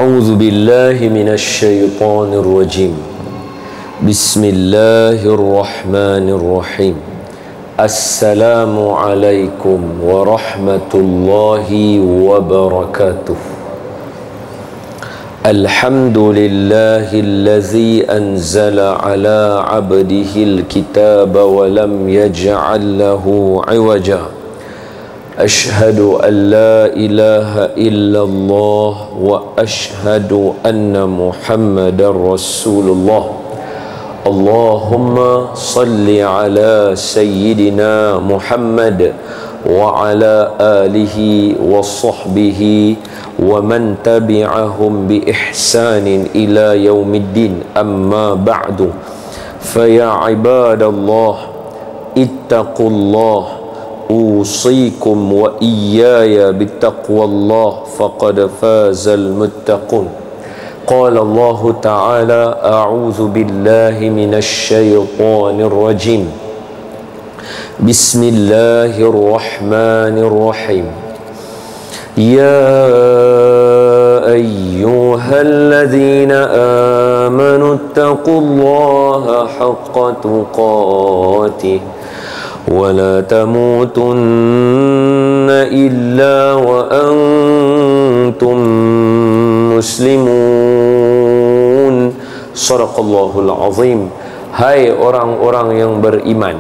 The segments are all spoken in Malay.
أعوذ بالله من الشيطان الرجيم. بسم الله الرحمن الرحيم. السلام عليكم ورحمة الله وبركاته. الحمد لله الذي أنزل على عبده الكتاب ولم يجعل له عوجا. أشهد أن لا إله إلا الله وأشهد أن محمدا رسول الله. اللهم صل على سيدنا محمد وعلى آله وصحبه ومن تبعهم بإحسان إلى يوم الدين. أما بعد، فيا عباد الله اتقوا الله، أوصيكم وإياي بتقوى الله، فقد فاز المتقون. قال الله تعالى: أعوذ بالله من الشيطان الرجيم. بسم الله الرحمن الرحيم. يا أيها الذين آمنوا اتقوا الله حق تقاته ولا تموتن إلا وأنتم مسلمون. Sadaqallahul azim. Hai orang-orang yang beriman,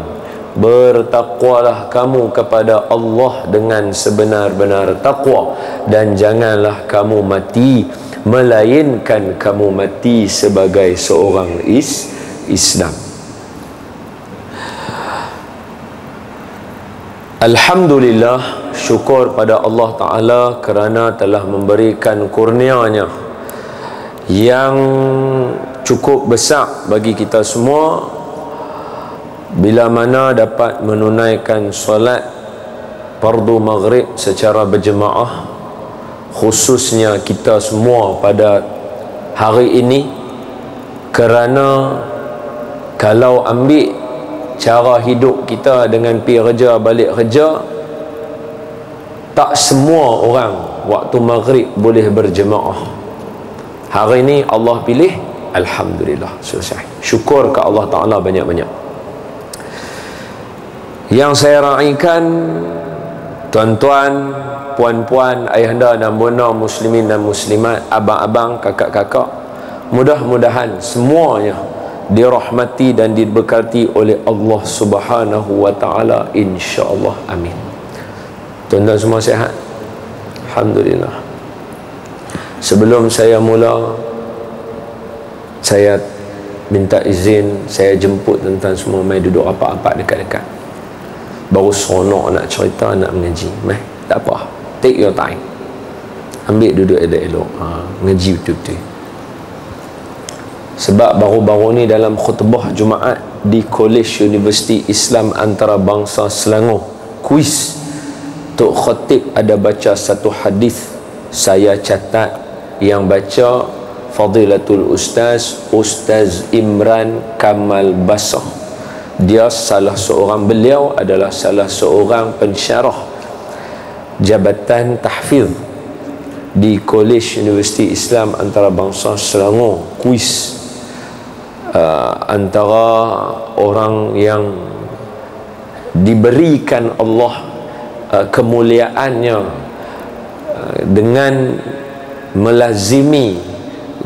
bertakwalah kamu kepada Allah dengan sebenar-benar takwa, dan janganlah kamu mati melainkan kamu mati sebagai seorang Islam. Alhamdulillah, syukur pada Allah Ta'ala kerana telah memberikan kurnia-Nya yang cukup besar bagi kita semua, bila mana dapat menunaikan solat fardu maghrib secara berjemaah, khususnya kita semua pada hari ini. Kerana kalau ambil cara hidup kita dengan pi kerja balik kerja, tak semua orang waktu maghrib boleh berjemaah. Hari ini Allah pilih, alhamdulillah, selesai. Syukur ke Allah Ta'ala banyak-banyak. Yang saya raikan, tuan-tuan, puan-puan, ayahanda dan bunda, muslimin dan muslimat, abang-abang, kakak-kakak, mudah-mudahan semuanya dirahmati dan diberkati oleh Allah Subhanahu wa Ta'ala, insya-Allah, amin. Tuan-tuan semua sihat? Alhamdulillah. Sebelum saya mula, saya minta izin, saya jemput tuan-tuan semua mai duduk rapat-rapat dekat-dekat. Baru seronok nak cerita, nak mengaji. Mai, tak apa, take your time, ambil duduk elok-elok, mengaji betul-betul. Sebab baru-baru ni dalam khutbah Jumaat di College Universiti Islam Antarabangsa Selangor, kuis, Tok Khatib ada baca satu hadis. Saya catat, yang baca Fadilatul Ustaz Imran Kamal Basah. Dia beliau adalah salah seorang pensyarah Jabatan Tahfiz di College Universiti Islam Antarabangsa Selangor. Kuis antara orang yang diberikan Allah kemuliaannya dengan melazimi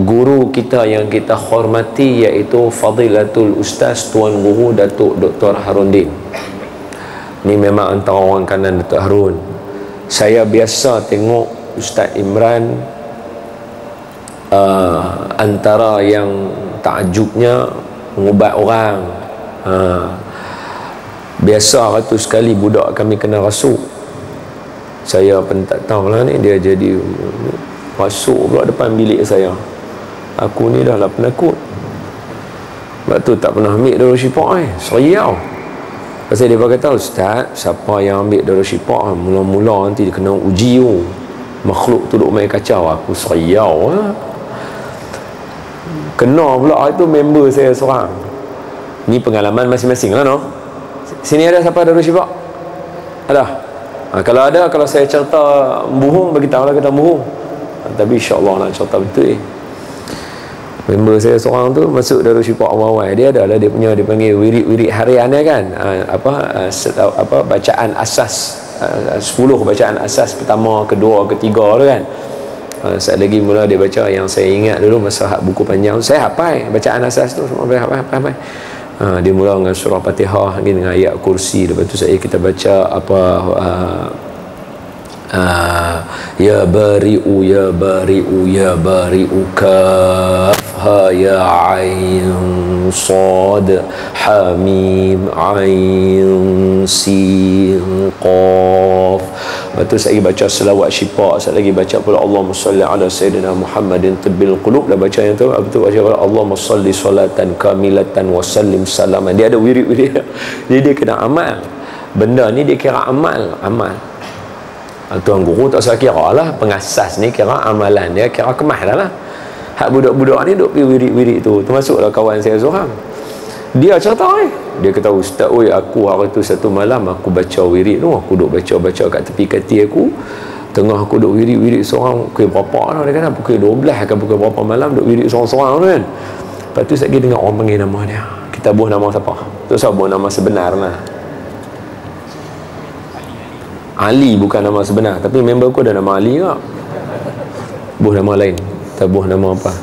guru kita yang kita hormati, iaitu Fadilatul Ustaz Tuan Guru Datuk Dr. Harundin. Ni memang antara orang kanan Datuk Harun. Saya biasa tengok Ustaz Imran, antara yang takjubnya mengubat orang. Biasa ratus sekali budak kami kena rasuk. Saya pun tak tahu lah ni, dia jadi masuk pula depan bilik saya. Aku ni dah lah penakut. Sebab tu tak pernah ambil darah syifa. Seriau. Pasal dia kata, Ustaz, siapa yang ambil darah syifa mula-mula nanti dia kena uji tu. Makhluk tu duk main kacau. Aku seriau lah. Kena pula itu member saya seorang. Ni pengalaman masing-masing lah, no? Sini ada siapa darah syifa? Ada? Kalau ada, kalau saya cerita bohong, bagi tahu lah kita bohong. Tapi insyaAllah nak cerita betul member saya seorang tu masuk Darul Syifa awal-awal, dia adalah dia punya, dia panggil wirid harian dia kan, bacaan asas, 10 bacaan asas pertama, kedua, ketiga tu kan. Saat lagi mula dia baca, yang saya ingat dulu masa buku panjang saya hafal bacaan asas tu semua, hafal. Dia mula dengan surah Fatihah dengan ayat kursi, lepas tu kita baca ya bari'u ya bari'u ya bari'u kaf ha ya ain sad ha mim ain sin qaf. Lepas tu saya baca selawat syifa, saya lagi baca pula Allahumma salli ala sayyidina Muhammadin tibbil qulub. Dah baca yang tu, betul baca pula Allahumma salli salatan kamilatan wa sallim salaman. Dia ada wirid-wirid. Jadi dia kena amal. Benda ni dia kira amal. Tuan guru tak usah kira lah, pengasas ni kira amalan dia, kira kemah dah lah. Hak budak-budak ni duk pergi wirid-wirid tu. Termasuklah kawan saya seorang, dia cerita dia kata, ustaz, aku hari tu satu malam aku baca wirid tu, aku duk baca kat tepi kati aku, tengah aku duk wirid seorang, pukul berapa lah, dia kata pukul 12 kan, pukul berapa malam duk wirid seorang-seorang tu kan. Lepas tu saya dengar orang panggil nama dia, kita buh nama siapa tu, saya buh nama sebenar lah, Ali bukan nama sebenar, tapi member aku ada nama Ali tak, buh nama lain, kita buh nama apa,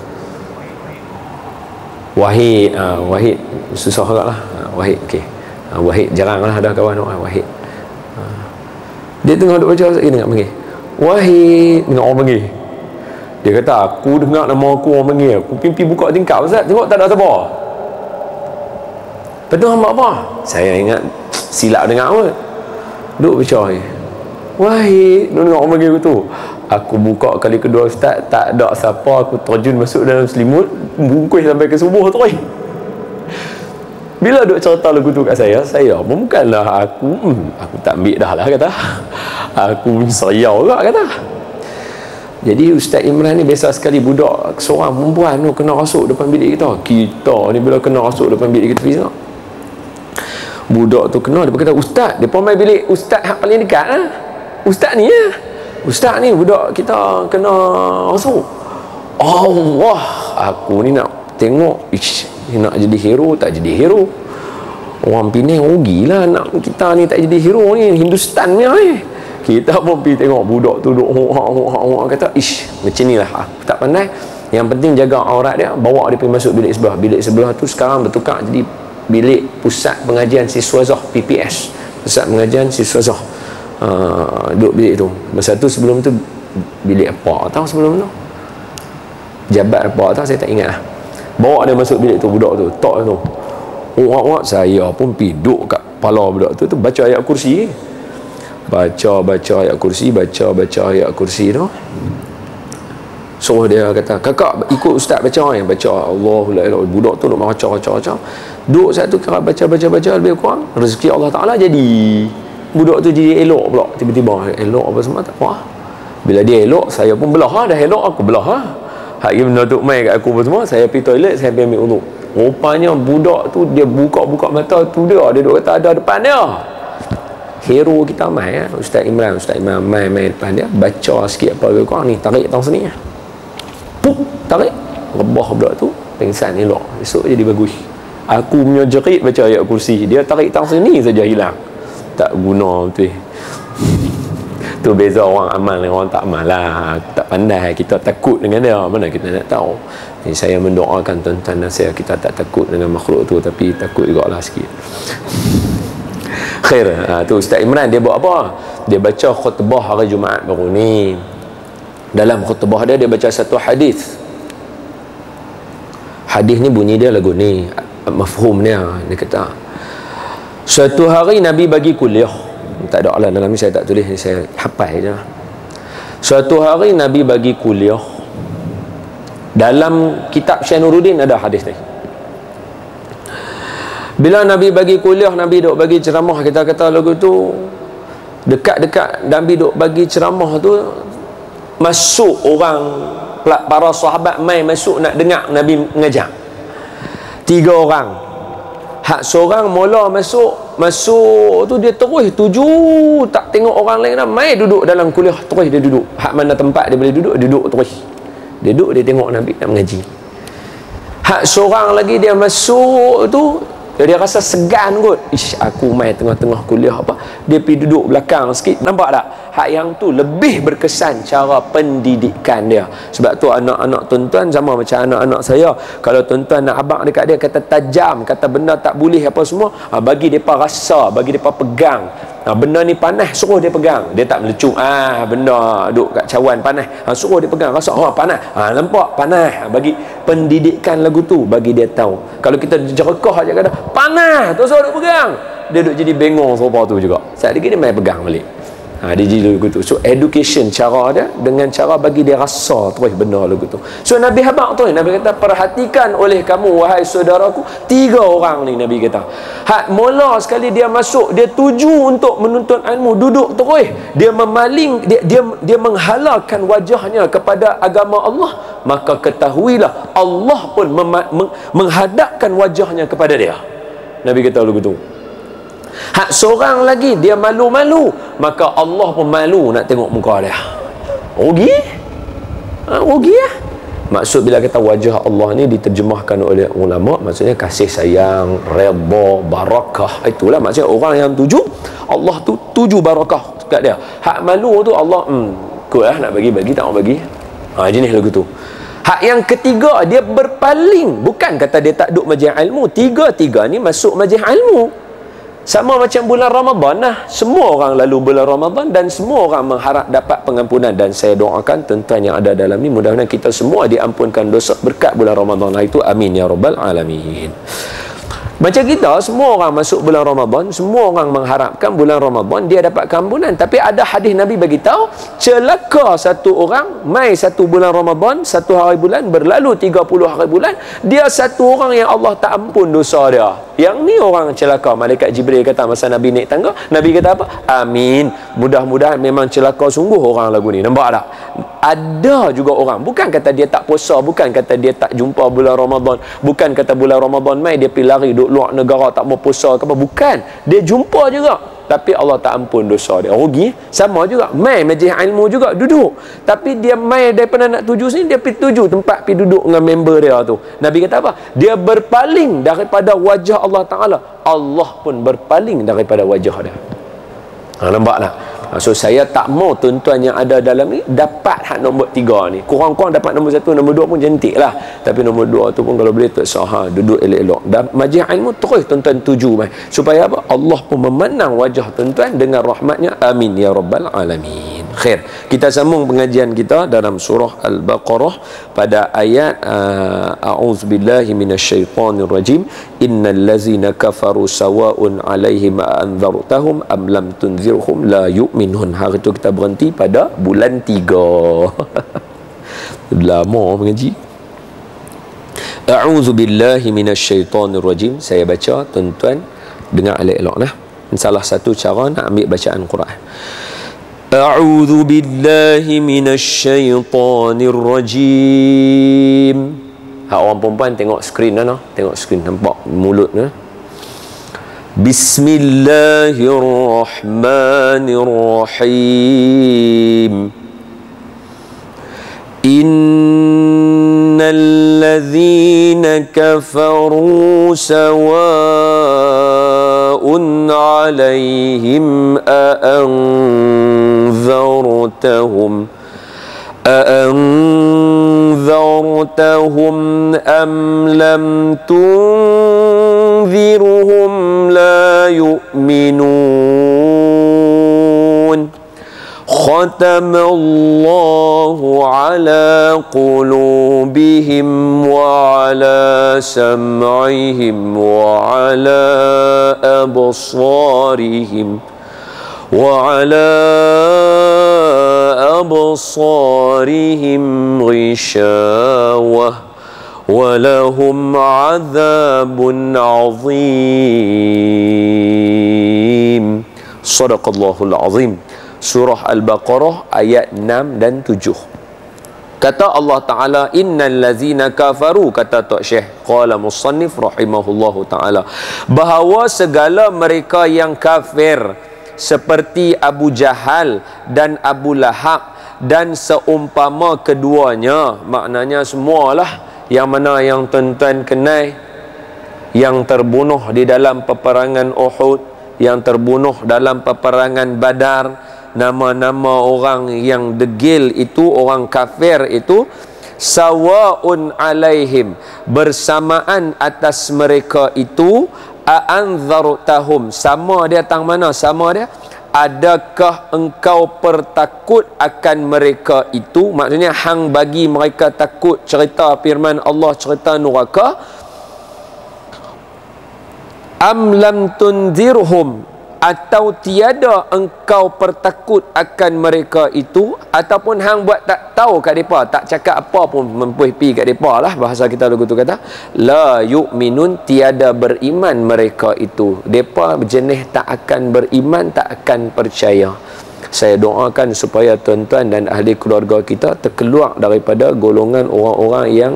Wahid. Wahid susah agak lah, Wahid, okey. Wahid jarang lah ada kawan Wahid. Dia tengah duk baca, saya dengar panggil Wahid, dengar orang panggil. Dia kata, aku dengar nama aku orang panggil, aku pimpi buka tingkap, Ustaz, tengok tak ada siapa. Lepas tu hamba apa? Saya ingat silap dengar apa, duk baca Wahid, duk dengar orang panggil aku tu. Aku buka kali kedua, Ustaz, tak ada siapa, aku terjun masuk dalam selimut, bungkus sampai ke subuh tu. Bila duk cerita lagu tu kat saya pun bukanlah aku tak ambil dah lah kata, aku sayau juga kata. Jadi Ustaz Imran ni biasa sekali budak seorang perempuan tu kena rasuk depan bilik kita ni bila kena rasuk depan bilik kita, budak tu kena, dia kata, Ustaz, dia pun main bilik Ustaz hak paling dekat lah, Ustaz ni Ustaz ni budak kita kena rasuk. Allah, aku ni nak tengok, nak jadi hero tak jadi hero. Orang Penang rugilah nak kita ni tak jadi hero ni, Hindustan ni kita pun pergi tengok budak tu duk kata, macam ni lah, aku tak pandai. Yang penting jaga aurat dia, bawa dia pergi masuk bilik sebelah. Bilik sebelah tu sekarang bertukar jadi bilik pusat pengajian siswa Zah, PPS, pusat pengajian siswa Zah. Duduk bilik tu. Masa tu sebelum tu bilik apa tahu, sebelum tu jabat apa tahu, saya tak ingat lah. Bawa dia masuk bilik tu, budak tu tok tu, saya pun pergi duduk kat kepala budak tu baca ayat kursi, baca ayat kursi, baca ayat kursi tu. So dia kata, kakak ikut ustaz baca Allahu la ilaha illallah. Budak tu duk baca duduk satu kira baca lebih kurang rezeki Allah Ta'ala jadi. Budak tu jadi elok pula, tiba-tiba elok apa semua tak apa. Bila dia elok, saya pun belah dah elok, aku belah hak benda tu main kat aku apa semua, saya pergi toilet, saya pergi ambil uduk. Rupanya budak tu dia buka mata tu, dia duduk kata ada depan dia. Hero kita main Ustaz Imran main depan dia, baca sikit apa lebih kurang ni, tarik tang sini pup, tarik rebah budak tu, pengsan elok. Esok jadi bagus. Aku punya jerit baca ayat kursi, dia tarik tang sini saja hilang. Tak guna betul. Tu beza orang amal dengan orang tak amal lah. Tak pandai, kita takut dengan dia, mana kita nak tahu. Jadi saya mendoakan tuan-tuan dan saya, kita tak takut dengan makhluk tu, tapi takut juga lah sikit. Khair. Tu Ustaz Imran dia buat apa? Dia baca khutbah hari Jumaat baru ni. Dalam khutbah dia baca satu hadis. Hadis ni bunyi dia lagu ni, mafhum dia kata, suatu hari Nabi bagi kuliah. Tak ada lah dalam ni, saya tak tulis, saya hafal je. Suatu hari Nabi bagi kuliah. Dalam kitab Syainuruddin ada hadis ni. Bila Nabi bagi kuliah, Nabi duk bagi ceramah, kita kata lagu tu dekat-dekat Nabi duk bagi ceramah tu, masuk orang, para sahabat mai masuk nak dengar Nabi mengajar. 3 orang. Hak seorang mula masuk masuk tu dia terus tuju, tak tengok orang lain dah, mai duduk dalam kuliah terus dia duduk. Hak mana tempat dia boleh duduk, duduk terus. Dia duduk, dia tengok Nabi nak mengaji. Hak seorang lagi dia masuk tu, dia rasa segan kot. Ish, aku mai tengah-tengah kuliah apa, dia pergi duduk belakang sikit. Nampak tak? Hak yang tu lebih berkesan cara pendidikan dia. Sebab tu anak-anak tuan-tuan sama macam anak-anak saya. Kalau tuan-tuan nak abang dekat dia, kata tajam, kata benda tak boleh apa semua, bagi mereka rasa, bagi mereka pegang. Benda ni panas, suruh dia pegang. Dia tak melecung, benda duduk kat cawan panas, suruh dia pegang, rasa panas, nampak panas. Bagi pendidikan lagu tu, bagi dia tahu. Kalau kita jerekah aja kata panas, tu suruh dia pegang, dia duduk jadi bengong sopa tu juga. Saat lagi dia main pegang balik. Dia jadi lagu tu. So education cara dia dengan cara bagi dia rasa terus benda lagu tu. So Nabi habaq tu, Nabi kata perhatikan oleh kamu wahai saudaraku 3 orang ni. Nabi kata hak mula sekali dia masuk, dia tuju untuk menuntut ilmu, duduk terus, dia memaling, dia menghalakan wajahnya kepada agama Allah, maka ketahuilah Allah pun menghadapkan wajahnya kepada dia. Nabi kata lagu tu. Hak seorang lagi dia malu-malu, maka Allah pun malu nak tengok muka dia. Rugi? Rugi ya? Maksud bila kata wajah Allah ni diterjemahkan oleh ulama, maksudnya kasih sayang, redha, barakah. Itulah maksudnya orang yang tuju, Allah tu tuju barakah kat dia. Hak malu tu Allah kot nak bagi tak mau bagi. Jenis lagu tu. Hak yang ketiga dia berpaling, bukan kata dia tak duduk majlis ilmu. Tiga-tiga ni masuk majlis ilmu. Sama macam bulan Ramadan lah. Semua orang lalu bulan Ramadan dan semua orang mengharap dapat pengampunan. Dan saya doakan tuan-tuan yang ada dalam ni, mudah-mudahan kita semua diampunkan dosa berkat bulan Ramadan lah itu. Amin ya rabbal alamin. Macam kita, semua orang masuk bulan Ramadan, semua orang mengharapkan bulan Ramadan dia dapat keampunan. Tapi ada hadis Nabi bagi tahu, celaka satu orang mai satu bulan Ramadan, satu hari bulan, berlalu 30 hari bulan, dia satu orang yang Allah tak ampun dosa dia. Yang ni orang celaka. Malaikat Jibril kata masa Nabi naik tangga, Nabi kata apa? Amin. Mudah-mudahan memang celaka sungguh orang lagu ni. Nampak tak? Ada juga orang, bukan kata dia tak puasa, bukan kata dia tak jumpa bulan Ramadan, bukan kata bulan Ramadan mai dia pergi lari duduk luar negara tak mau puasa ke apa, bukan. Dia jumpa juga, tapi Allah tak ampun dosa dia. Rugi. Sama juga mai majlis ilmu juga duduk, tapi dia mai daripada nak tuju sini, dia pergi tuju tempat pergi duduk dengan member dia tu. Nabi kata apa? Dia berpaling daripada wajah Allah Ta'ala, Allah pun berpaling daripada wajah dia. Nampak tak? So saya tak mau tuan-tuan yang ada dalam ni dapat hak nombor 3 ni. Kurang-kurang dapat nombor 1, nombor 2 pun cantik lah. Tapi nombor 2 tu pun kalau boleh tak sah, duduk elok-elok. Dan majlis ilmu terus tuan-tuan tuju supaya apa? Allah pun memandang wajah tuan-tuan dengan rahmatnya. Amin ya rabbal alamin. Khair. Kita sambung pengajian kita dalam surah Al-Baqarah pada ayat a'udzubillahi minasyaitonirrajim. Innal ladzina kafaru sawa'un 'alaihim anzartahum am lam tunzirhum la yu'minun. Hari tu kita berhenti pada bulan 3. Lama mengaji. A'udzubillahi minasyaitonirrajim. Saya baca, tuan-tuan dengar elok-elok lah. Salah satu cara nak ambil bacaan Quran. A'udzu billahi minasyaitonir rajim. Orang perempuan tengok skrin dah, tengok skrin, nampak mulut dah. Bismillahirrahmanirrahim. Innal ladzina kafaru sawa'un 'alaihim أأنذرتهم أم لم تنذرهم لا يؤمنون ختم الله على قلوبهم وعلى سمعهم وعلى أبصارهم غشاوة ولهم عذاب عظيم. Sadaqallahul azim. Surah Al-Baqarah ayat 6 dan 7. Kata Allah Ta'ala, innal ladzina kafaru, kata Tok Syekh qala musannif rahimahullahu ta'ala, bahawa segala mereka yang kafir seperti Abu Jahal dan Abu Lahab dan seumpama keduanya, maknanya semualah yang mana yang tuan-tuan kenal, yang terbunuh di dalam peperangan Uhud, yang terbunuh dalam peperangan Badar, nama-nama orang yang degil itu, orang kafir itu, sawaun alaihim, bersamaan atas mereka itu, a'anzartahum, sama dia tang mana, sama dia, adakah engkau pertakut akan mereka itu, maksudnya hang bagi mereka takut cerita firman Allah, cerita neraka, am lam tunzirhum, atau tiada engkau pertakut akan mereka itu, ataupun hang buat tak tahu kat depa, tak cakap apa pun, mempuih-pi kat depa lah, bahasa kita lagu tu kata la yu'minun, tiada beriman mereka itu, depa jenis tak akan beriman, tak akan percaya. Saya doakan supaya tuan-tuan dan ahli keluarga kita terkeluar daripada golongan orang-orang yang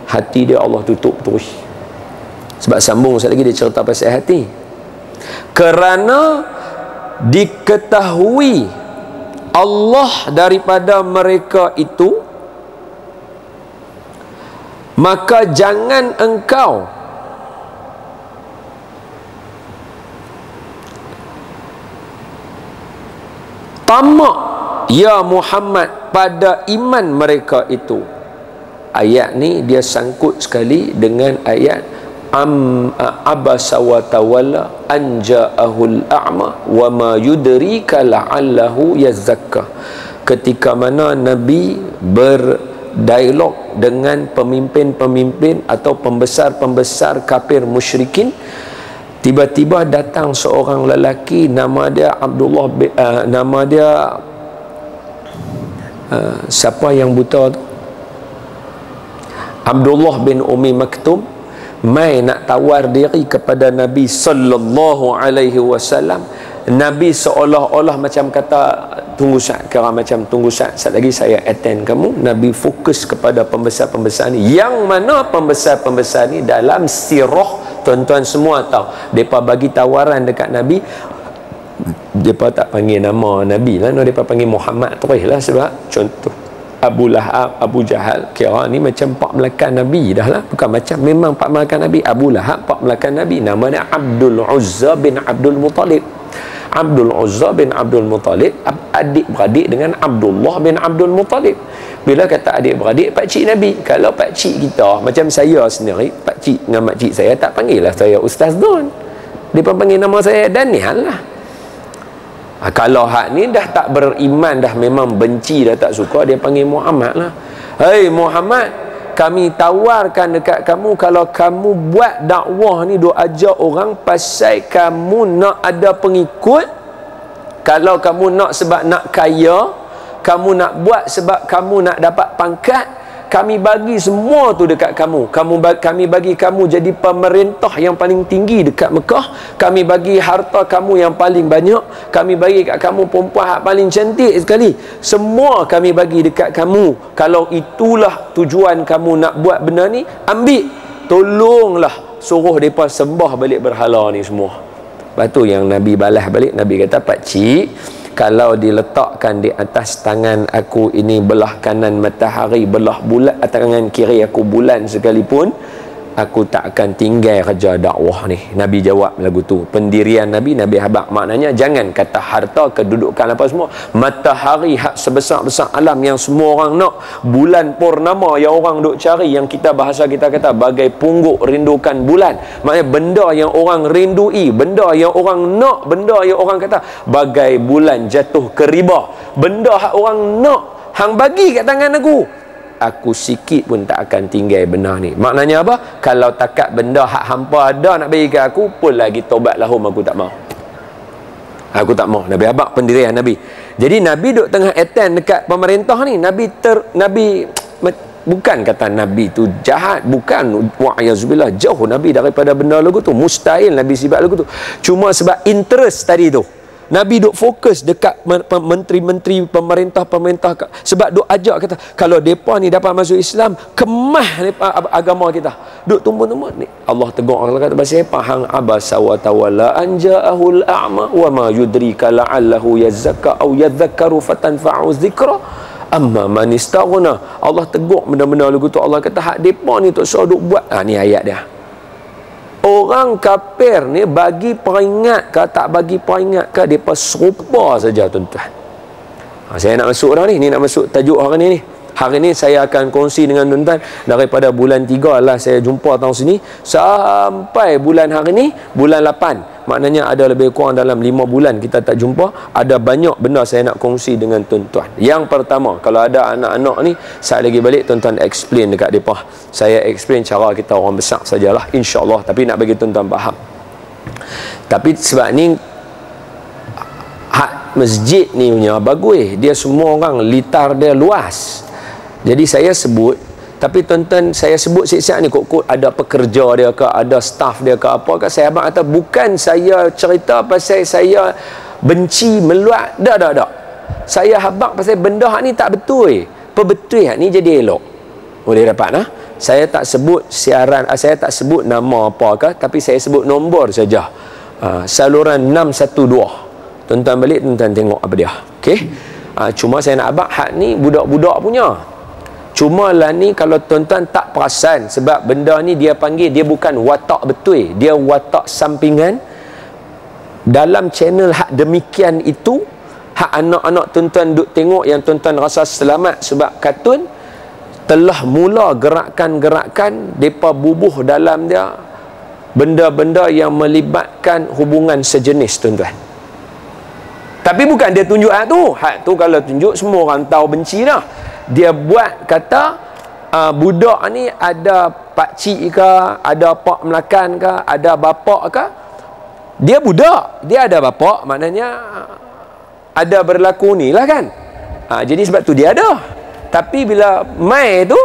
hati dia Allah tutup terus. Sebab sambung sekali lagi dia cerita pasal hati, kerana diketahui Allah daripada mereka itu, maka jangan engkau tamak ya Muhammad pada iman mereka itu. Ayat ni dia sangkut sekali dengan ayat abasa wa tawalla an ja'ahul a'ma wa ma yudrika la'allahu yazakka. Ketika mana Nabi berdialog dengan pemimpin-pemimpin atau pembesar-pembesar kafir musyrikin, tiba-tiba datang seorang lelaki, nama dia Abdullah nama dia siapa yang buta tu, Abdullah bin Umi Maktum, mai nak tawar diri kepada Nabi sallallahu alaihi wasallam. Nabi seolah-olah macam kata, tunggu sat, kira macam tunggu sat lagi saya attend kamu. Nabi fokus kepada pembesar-pembesar ni, yang mana pembesar-pembesar ni dalam sirah tuan-tuan semua tahu, depa bagi tawaran dekat Nabi, depa tak panggil nama Nabi lah, depa panggil Muhammad terus lah. Sebab contoh Abu Lahab, Abu Jahal, kira ni macam pak melakan Nabi dah lah, bukan macam, memang pak melakan Nabi. Abu Lahab pak melakan Nabi, nama dia Abdul Uzza bin Abdul Muttalib. Abdul Uzza bin Abdul Muttalib adik-beradik dengan Abdullah bin Abdul Muttalib. Bila kata adik-beradik, pakcik Nabi. Kalau pakcik kita, macam saya sendiri, pakcik dengan makcik saya tak panggil lah saya Ustaz Don, dia panggil nama saya Daniel lah. Kalau hak ni dah tak beriman, dah memang benci, dah tak suka, dia panggil Muhammad lah. Hei Muhammad, kami tawarkan dekat kamu, kalau kamu buat dakwah ni, duk ajak orang pasal kamu nak ada pengikut, kalau kamu nak sebab nak kaya, kamu nak buat sebab kamu nak dapat pangkat, kami bagi semua tu dekat kamu. Kami bagi kamu jadi pemerintah yang paling tinggi dekat Mekah. Kami bagi harta kamu yang paling banyak. Kami bagi kat kamu perempuan yang paling cantik sekali. Semua kami bagi dekat kamu. Kalau itulah tujuan kamu nak buat benda ni, ambil. Tolonglah suruh mereka sembah balik berhala ni semua. Lepas tu yang Nabi balas balik, Nabi kata, pakcik, kalau diletakkan di atas tangan aku ini belah kanan matahari, belah bulan, tangan kiri aku bulan sekalipun, aku tak akan tinggal kerja dakwah ni. Nabi jawab lagu tu. Pendirian Nabi habaq. Maknanya jangan kata harta, kedudukan apa semua. Matahari hak sebesar-besar alam yang semua orang nak. Bulan purnama yang orang duk cari, yang kita bahasa kita kata bagai pungguk rindukan bulan. Maknanya benda yang orang rindui, benda yang orang nak, benda yang orang kata bagai bulan jatuh ke riba. Benda hak orang nak, hang bagi kat tangan aku sikit pun tak akan tinggal benda ni. Maknanya apa? Kalau takat benda hak hampa ada nak bagi ke aku, pun lagi tobat lahum, aku tak mau. Aku tak mau. Nabi abak pendirian Nabi. Jadi Nabi duk tengah attend dekat pemerintah ni. Nabi bukan kata Nabi tu jahat, bukan, wa'ayazubillah, jauh Nabi daripada benda lagu tu. Mustahil Nabi sifat lagu tu. Cuma sebab interest tadi tu, Nabi duk fokus dekat menteri-menteri pemerintah-pemerintah, sebab duk ajak kata kalau depa ni dapat masuk Islam, kemah agama kita. Duk tumbun-tumbun ni. Allah tegur, Allah kata pasal apa? Hang abasa wa tawalla an ja'ahul a'ma wa ma yudrika la'allahu yazakka aw yadhakkaru fatanfa'u dzikra amma man istaghna. Allah tegur benda-benda lagu tu. Allah kata hak depa ni tak usah duk buat. Ni ayat dia. Orang kafir ni bagi peringat ke tak bagi peringat ke, mereka serupa saja tuan-tuan. Saya nak masuk dah ni. Ni nak masuk tajuk hari ni. Hari ni saya akan kongsi dengan tuan-tuan daripada bulan 3 lah saya jumpa tahun sini sampai bulan hari ni, bulan 8. Maknanya ada lebih kurang dalam 5 bulan kita tak jumpa. Ada banyak benda saya nak kongsi dengan tuan-tuan. Yang pertama, kalau ada anak-anak ni, saat lagi balik tuan-tuan explain dekat mereka. Saya explain cara kita orang besar sajalah, insya-Allah, tapi nak bagi tuan-tuan faham. Tapi sebab ni hak masjid ni punya bagus, dia semua orang litar dia luas. Jadi saya sebut, tapi tuan-tuan saya sebut siap-siap ni kok ada pekerja dia ke, ada staff dia ke apa ke, saya abang kata bukan saya cerita pasal saya benci meluat, dak. Saya habaq pasal benda hak ni tak betul. Betul hak ni jadi elok. Boleh dapat nah? Saya tak sebut siaran, saya tak sebut nama apa ke, tapi saya sebut nombor saja. Saluran 612. Tuan-tuan balik, tuan-tuan tengok apa dia. Okey. Cuma saya nak abang hak ni budak-budak punya. Cuma lah ni kalau tuan-tuan tak perasan, sebab benda ni dia panggil, dia bukan watak betul, dia watak sampingan. Dalam channel hak demikian itu, hak anak-anak tuan-tuan duk tengok yang tuan-tuan rasa selamat sebab kartun, telah mula gerakan-gerakan mereka bubuh dalam dia benda-benda yang melibatkan hubungan sejenis tuan-tuan. Tapi bukan dia tunjuk hak tu kalau tunjuk semua orang tahu benci dah. Dia buat kata budak ni ada pakcik ke, ada pak melakan ke, ada bapak ke. Dia budak, dia ada bapak, maknanya ada berlaku ni lah kan. Jadi sebab tu dia ada. Tapi bila mai tu,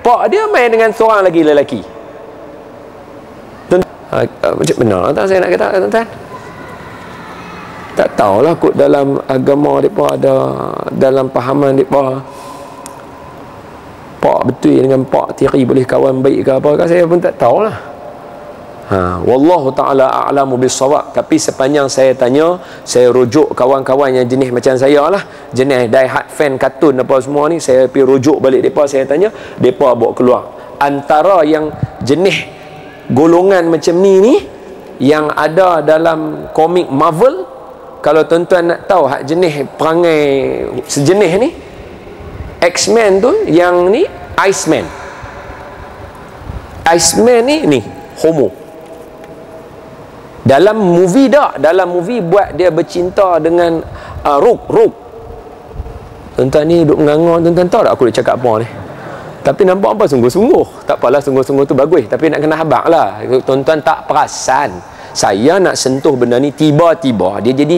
pak dia mai dengan seorang lagi lelaki. Macam benar tak saya nak kata tuan-tuan? Tak tahulah kot dalam agama mereka ada, dalam pahaman mereka pak betul dengan pak tiri boleh kawan baik ke apa ke, saya pun tak tahulah. Wallahu ta'ala a'lamu bis-shawab. Tapi sepanjang saya tanya, saya rujuk kawan-kawan yang jenis macam saya lah, jenis die hard fan kartun apa semua ni, saya pergi rujuk balik mereka, saya tanya, mereka bawa keluar antara yang jenis golongan macam ni yang ada dalam komik Marvel. Kalau tuan-tuan nak tahu hak jenis perangai sejenis ni, X-Men tu, yang ni Iceman. Iceman ni homo. Dalam movie dalam movie buat dia bercinta dengan Rook. Tuan-tuan ni duk mengangar, tuan-tuan tahu tak aku nak cakap apa ni? Tapi nampak apa sungguh-sungguh. Tak apalah sungguh-sungguh tu bagus, tapi nak kena habaq lah. Tuan-tuan tak perasan. Saya nak sentuh benda ni, tiba-tiba dia jadi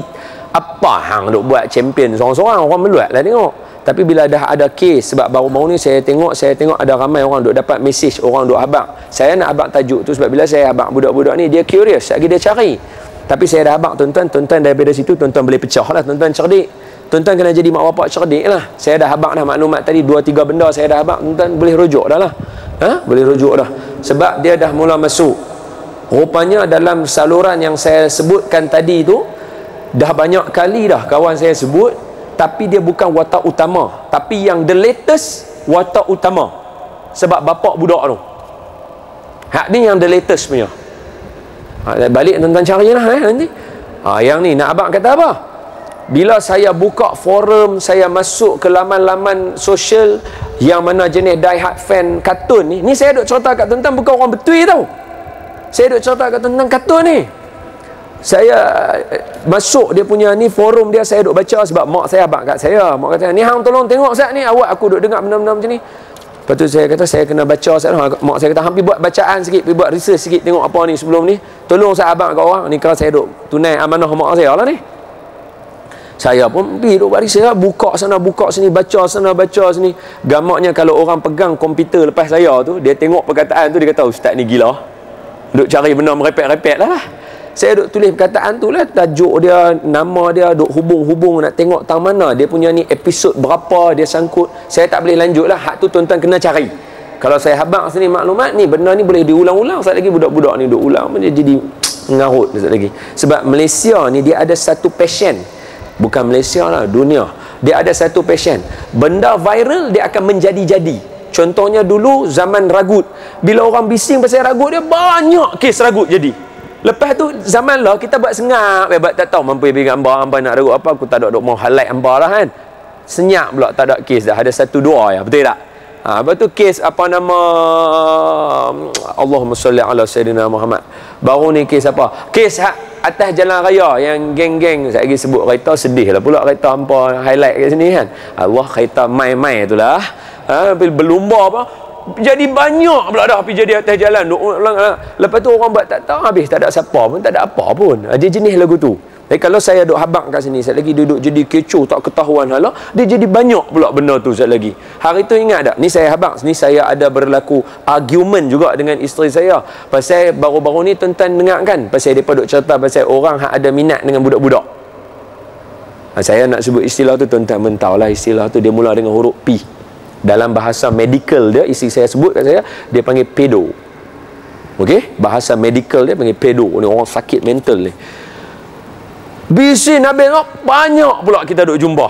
apa hang duk buat champion seorang-seorang, orang meluat lah tengok. Tapi bila dah ada kes, sebab baru-baru ni saya tengok ada ramai orang duk dapat mesej, orang duk habaq. Saya nak habaq tajuk tu sebab bila saya habaq budak-budak ni, dia curious, lagi dia cari. Tapi saya dah habaq tuan-tuan daripada situ tuan-tuan boleh pecah lah, tuan-tuan cerdik. Tuan-tuan kena jadi mak bapak cerdik lah. Saya dah habaq dah maklumat tadi 2-3 benda saya dah habaq, tuan-tuan boleh rujuk dah lah. Boleh rujuk dah. Sebab dia dah mula masuk. Rupanya dalam saluran yang saya sebutkan tadi tu, dah banyak kali dah kawan saya sebut, tapi dia bukan watak utama, tapi yang the latest watak utama, sebab bapak budak tu hak ni yang the latest punya. Balik tuan-tuan carilah nanti. Yang ni nak abang kata apa, bila saya buka forum, saya masuk ke laman-laman sosial yang mana jenis die hard fan kartun ni saya duk cerita kat tuan-tuan bukan orang betul tau. Saya duk cerita kat tuan-tuan kartun ni. Saya masuk dia punya ni forum dia, saya duk baca sebab mak saya abang kat saya. Mak kata, "Ni hang tolong tengok Ustaz ni, awak aku duk dengar benda-benda macam ni." Lepas tu saya kata saya kena baca Ustaz. Mak saya kata hampir buat bacaan sikit, buat research sikit tengok apa ni sebelum ni. Tolong saya abang kat orang ni, kerana saya duk tunai amanah mak saya lah ni. Saya pun pergi duk buat research, buka sana buka sini, baca sana baca sini. Gamaknya kalau orang pegang komputer lepas saya tu, dia tengok perkataan tu, dia kata Ustaz ni gila. Duk cari benda merepek-repek lah. Saya duk tulis perkataan tu lah, tajuk dia, nama dia, duk hubung-hubung, nak tengok tang mana dia punya ni episod berapa dia sangkut. Saya tak boleh lanjut lah. Hak tu tuan-tuan kena cari. Kalau saya habaq sini maklumat ni, benda ni boleh diulang-ulang. Sekali lagi budak-budak ni duk ulang, dia jadi ngarut sekali lagi. Sebab Malaysia ni dia ada satu passion. Bukan Malaysia lah, dunia. Dia ada satu passion. Benda viral dia akan menjadi-jadi. Contohnya dulu zaman ragut. Bila orang bising pasal ragut dia, banyak kes ragut jadi. Lepas tu zaman lah kita buat sengap, tak tahu mampu bagi gambar hamba nak ragut apa, aku tak ada duk mau highlight hamba lah kan. Senyap pula tak ada kes dah, ada satu dua ya, betul tak? Lepas tu kes apa nama, Allahumma salli ala Sayyidina Muhammad. Baru ni kes apa? Kes hak atas jalan raya yang geng-geng, saya lagi sebut kereta, sedih lah pula kereta hampa highlight kat sini kan. Allah, kereta mai-mai tu lah. Berlumba apa, jadi banyak pula dah pergi jadi atas jalan. Lepas tu orang buat tak tahu, habis tak ada siapa pun, tak ada apa pun. Dia jenis lagu tu. Kalau saya duk habaq kat sini, sekali lagi dia duk jadi kecoh, tak ketahuan hala, dia jadi banyak pula benda tu sekali lagi. Hari tu ingat tak? Ni saya habaq, ni saya ada berlaku argument juga dengan isteri saya. Pasal baru-baru ni tuan-tuan dengar kan, pasal depa duk cerita pasal orang hak ada minat dengan budak-budak. Saya nak sebut istilah tu, tuan-tuan mentaulah istilah tu, dia mula dengan huruf P. Dalam bahasa medical dia, isteri saya sebut kat saya, dia panggil pedo. Okey, bahasa medical dia panggil pedo. Ni orang sakit mental ni. Bising habis banyak pula kita duk jumpa.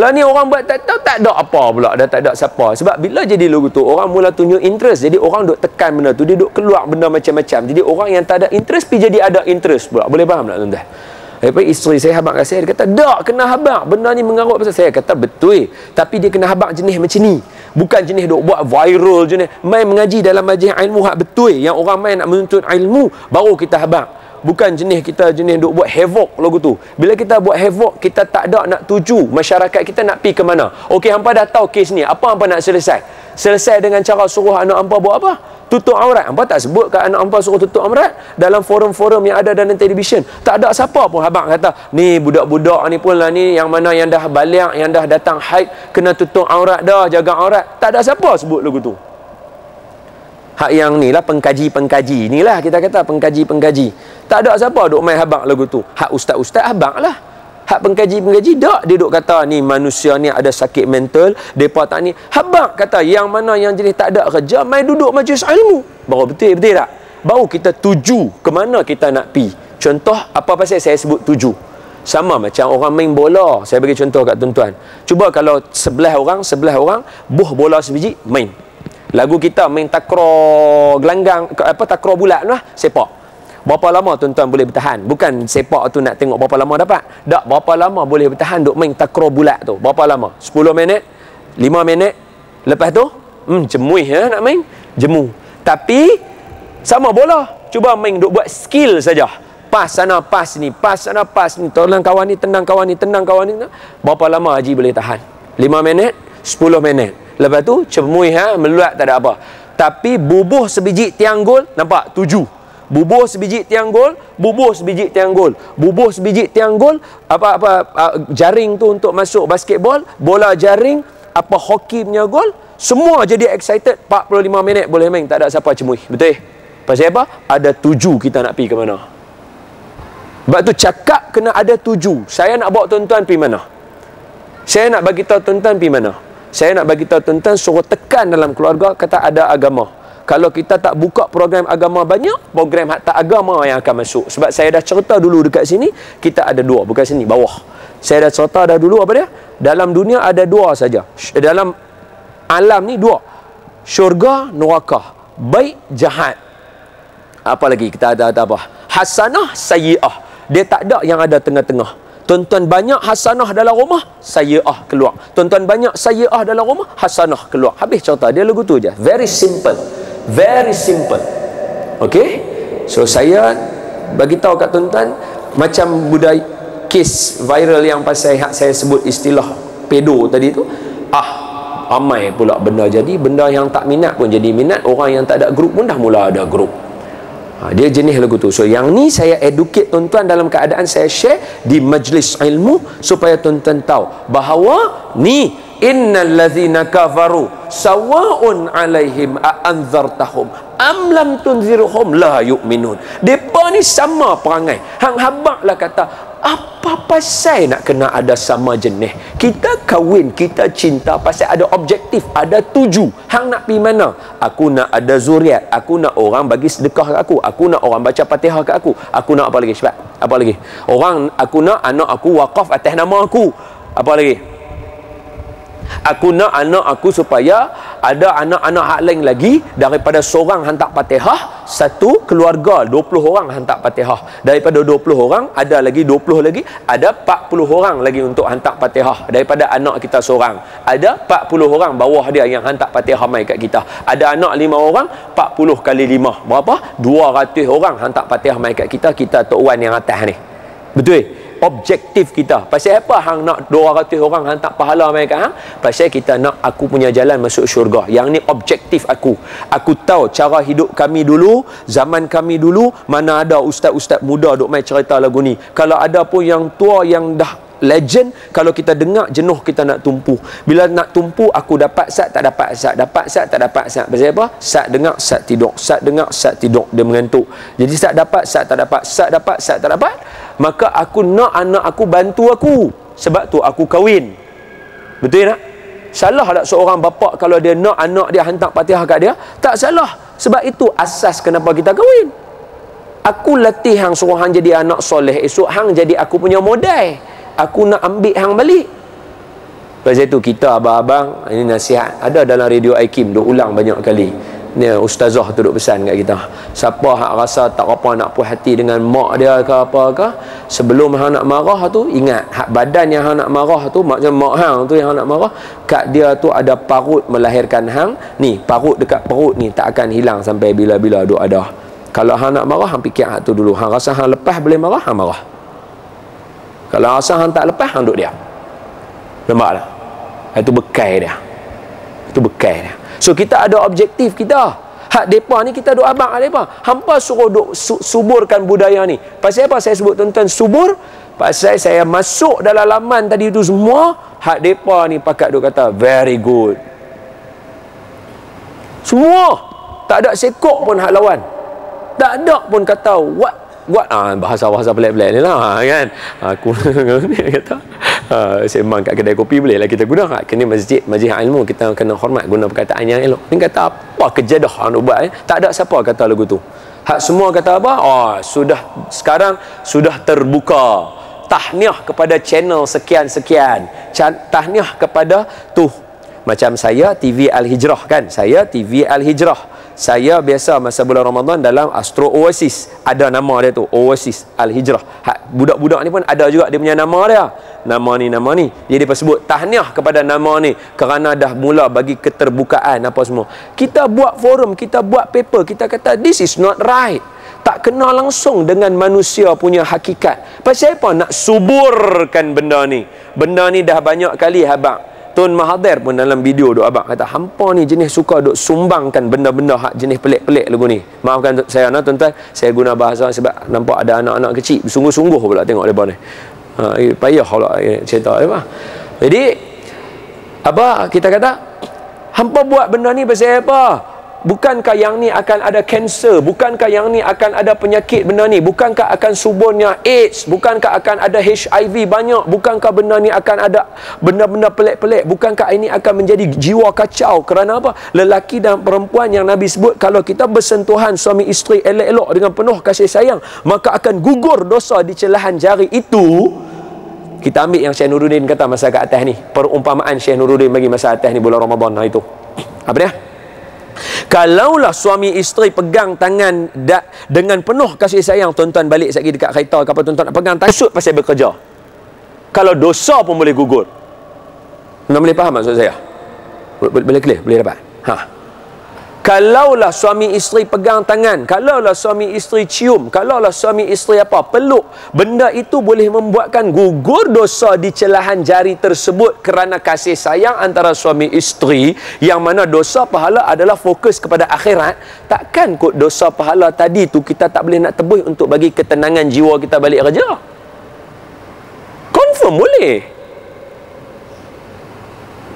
Lah ni orang buat tak tahu, tak ada apa pula, dah tak ada siapa. Sebab bila jadi lagu tu, orang mula tunjuk interest. Jadi orang duk tekan benda tu, dia duk keluar benda macam-macam. Jadi orang yang tak ada interest pergi jadi ada interest pula. Boleh faham tak tuan-tuan? Lepas isteri saya habaq kat saya, dia kata, "Tak, kena habaq. Benda ni mengarut pasal saya." Kata, "Betul. Tapi dia kena habaq jenis macam ni. Bukan jenis duk buat viral jenis. Main mengaji dalam majlis ilmu hak betul. Yang orang main nak menuntut ilmu, baru kita habaq. Bukan jenis kita jenis duk buat havoc lagu tu. Bila kita buat havoc, kita tak ada nak tuju masyarakat kita nak pi ke mana. Okey, hampa dah tahu kes ni. Apa hampa nak selesai? Selesai dengan cara suruh anak hampa buat apa? Tutup aurat. Hampa tak sebut kat anak hampa suruh tutup aurat dalam forum-forum yang ada dalam televisyen. Tak ada siapa pun habaq kata, "Ni budak-budak ni pun lah ni yang mana yang dah balik, yang dah datang haid, kena tutup aurat dah, jaga aurat." Tak ada siapa sebut lagu tu. Hak yang ni lah pengkaji-pengkaji ni lah, kita kata pengkaji-pengkaji. Tak ada siapa duk main habaq lagu tu. Hak ustaz-ustaz habaq lah. Hak pengkaji-pengkaji tak, dia duk kata ni manusia ni ada sakit mental, depa tak ni. Habaq kata yang mana yang jenis tak ada kerja, mai duduk majlis ilmu. Baru betul tak? Baru kita tuju ke mana kita nak pi. Contoh apa pasal saya sebut tuju. Sama macam orang main bola. Saya bagi contoh kat tuan-tuan. Cuba kalau sebelah orang buh bola sebiji main. Lagu kita main takraw gelanggang, takraw bulat lah, sepak. Berapa lama tuan-tuan boleh bertahan? Bukan sepak tu nak tengok berapa lama dapat. Tak, berapa lama boleh bertahan duk main takraw bulat tu? Berapa lama? 10 minit? 5 minit? Lepas tu? Jemuih ya nak main? Jemu. Tapi sama bola. Cuba main duk buat skill saja. Pas sana, pas ni, pas sana, pas ni. Tolong kawan ni, tenang kawan ni, tenang kawan ni. Berapa lama Haji boleh tahan? 5 minit? 10 minit. Lepas tu cemuih meluat tak ada apa. Tapi bubuh sebiji tiang gol, nampak? 7. Bubuh sebiji tiang gol, bubuh sebiji tiang gol, bubuh sebiji tiang gol, jaring tu untuk masuk basketball, bola jaring, apa hoki punya gol, semua jadi excited. 45 minit boleh main, tak ada siapa cemuih. Betul? Pasal apa? Ada 7 kita nak pergi ke mana. Sebab tu cakap kena ada 7. Saya nak bawa tuan-tuan pergi mana? Saya nak bagi tahu tuan-tuan pergi mana? Saya nak bagi tahu tuan-tuan suruh tekan dalam keluarga kata ada agama. Kalau kita tak buka program agama banyak, program hak tak agama yang akan masuk. Sebab saya dah cerita dulu dekat sini, kita ada 2, bukan sini, bawah. Saya dah cerita dah dulu apa dia? Dalam dunia ada 2 saja. Dalam alam ni 2. Syurga, neraka. Baik, jahat. Apa lagi kita ada apa? Hasanah, sayyi'ah. Dia tak ada yang ada tengah-tengah. Tuan-tuan banyak hasanah dalam rumah, sayyi'ah keluar. Tuan-tuan banyak sayyi'ah dalam rumah, hasanah keluar. Habis cerita dia lagu tu je. Very simple. Very simple. Okey? So saya bagi tahu kat tuan-tuan macam budaya kes viral yang pasal saya sebut istilah pedo tadi tu. Ramai pula benda jadi, benda yang tak minat pun jadi minat, orang yang tak ada grup pun dah mula ada grup. Dia jenis lagu tu. So yang ni saya educate tuan-tuan dalam keadaan saya share di majlis ilmu supaya tuan-tuan tahu bahawa ni innal ladzina kafaru sawa'un alaihim a anzartahum am lam tunzirhum la yu'minun. Depa ni sama perangai. Hang habaklah kata, apa pasal nak kena ada sama jenis? Kita kahwin, kita cinta pasal ada objektif, ada tuju. Hang nak pergi mana? Aku nak ada zuriat, aku nak orang bagi sedekah kat aku nak orang baca Fatihah kat aku nak apa lagi? Cepat. Apa lagi? Aku nak anak aku wakaf atas nama aku. Apa lagi? Aku nak anak aku supaya ada anak-anak hak lain lagi, daripada seorang hantar Fatihah, satu keluarga 20 orang hantar Fatihah. Daripada 20 orang ada lagi 20 lagi, ada 40 orang lagi untuk hantar Fatihah. Daripada anak kita seorang, ada 40 orang bawah dia yang hantar Fatihah mai kat kita. Ada anak 5 orang, 40 kali 5 berapa? 200 orang hantar Fatihah mai kat kita. Kita Tok Wan yang atas ni. Betul? Objektif kita. Pasal apa hang nak 200 orang hantar pahala mai kat hang? Pasal kita nak aku punya jalan masuk syurga. Yang ni objektif aku. Aku tahu cara hidup kami dulu, zaman kami dulu, mana ada ustaz-ustaz muda duk mai cerita lagu ni. Kalau ada pun yang tua yang dah legend, kalau kita dengar jenuh kita nak tumpu. Bila nak tumpu, aku dapat sat tak dapat sat, dapat sat tak dapat sat. Pasal apa? Sat dengar, sat tidur, sat dengar, sat tidur, dia mengantuk. Jadi sat dapat, sat tak dapat, sat dapat, sat tak dapat. Maka aku nak anak aku bantu aku. Sebab tu aku kahwin. Betul tak? Salah tak seorang bapa kalau dia nak anak dia hantar Fatihah kat dia? Tak salah. Sebab itu asas kenapa kita kahwin. Aku latih hang suruh hang jadi anak soleh, esok hang jadi aku punya modal. Aku nak ambil hang balik. Pasal itu kita abang-abang, ini nasihat ada dalam radio Aikim, duk ulang banyak kali. Ni ustazah tu duk pesan kat kita. Siapa hak rasa tak apa nak puas hati dengan mak dia ke apa ke, sebelum hang nak marah tu, ingat hak badan yang hang nak marah tu, macam mak hang tu yang hang nak marah, kat dia tu ada parut melahirkan hang. Ni parut dekat perut ni tak akan hilang sampai bila-bila duk ada. Kalau hang nak marah, hang fikir hak tu dulu. Hang rasa hang lepas boleh marah, hang marah. Kalau rasa hang tak lepas, hang duk diam. Nampak tak? Itu bekai dia. Itu bekai dia. So kita ada objektif kita. Hak depa ni kita duk abang hak depa. Hampa suruh duk suburkan budaya ni. Pasal apa saya sebut tuan-tuan subur? Pasal saya masuk dalam laman tadi tu semua, hak depa ni pakat duk kata very good. Semua. Tak ada sekok pun hak lawan. Tak ada pun kata what bahasa-bahasa pelik-pelik ni lah kan. Aku ni kata sembang kat kedai kopi boleh lah kita guna. Kena masjid ilmu kita kena hormat guna perkataan yang elok. Ni kata apa kejadah hang buat tak ada siapa kata lagu tu. Hak semua kata apa? Sudah sekarang sudah terbuka. Tahniah kepada channel sekian-sekian. Tahniah kepada tu. Macam saya TV Al-Hijrah kan. Saya TV Al-Hijrah. Saya biasa masa bulan Ramadan dalam Astro Oasis. Ada nama dia tu, Oasis Al-Hijrah. Budak-budak ni pun ada juga dia punya nama dia. Nama ni. Jadi dia sebut tahniah kepada nama ni kerana dah mula bagi keterbukaan apa semua. Kita buat forum, kita buat paper, kita kata this is not right. Tak kena langsung dengan manusia punya hakikat. Pasal apa nak suburkan benda ni? Benda ni dah banyak kali habaq Tun Mahathir pun dalam video duk abang kata hampa ni jenis suka duk sumbangkan benda-benda hak jenis pelik-pelik lagu ni. Maafkan saya tuan-tuan, saya guna bahasa sebab nampak ada anak-anak kecil sungguh-sungguh pula tengok depa ni. Payah pula cerita apa. Jadi apa kita kata hampa buat benda ni pasal apa? Bukankah yang ni akan ada kanser? Bukankah yang ni akan ada penyakit benda ni? Bukankah akan suburnya AIDS? Bukankah akan ada HIV banyak? Bukankah benda ni akan ada benda-benda pelik-pelik? Bukankah ini akan menjadi jiwa kacau? Kerana apa? Lelaki dan perempuan yang Nabi sebut, kalau kita bersentuhan suami isteri elok-elok dengan penuh kasih sayang, maka akan gugur dosa di celahan jari itu. Kita ambil yang Syekh Nuruddin kata masa kat atas ni. Perumpamaan Syekh Nuruddin bagi masa atas ni bulan Ramadan itu. Apa dia? Kalaulah suami isteri pegang tangan dengan penuh kasih sayang, tuan-tuan balik sekali dekat kereta kapal tuan-tuan nak pegang tasuk pasal bekerja. Kalau dosa pun boleh gugur. Tuan boleh faham maksud saya? Boleh clear? Boleh dapat? Kalaulah suami isteri pegang tangan, kalaulah suami isteri cium, kalaulah suami isteri peluk, benda itu boleh membuatkan gugur dosa di celahan jari tersebut kerana kasih sayang antara suami isteri, yang mana dosa pahala adalah fokus kepada akhirat. Takkan kot dosa pahala tadi tu kita tak boleh nak tebus untuk bagi ketenangan jiwa kita balik kerja? Confirm boleh.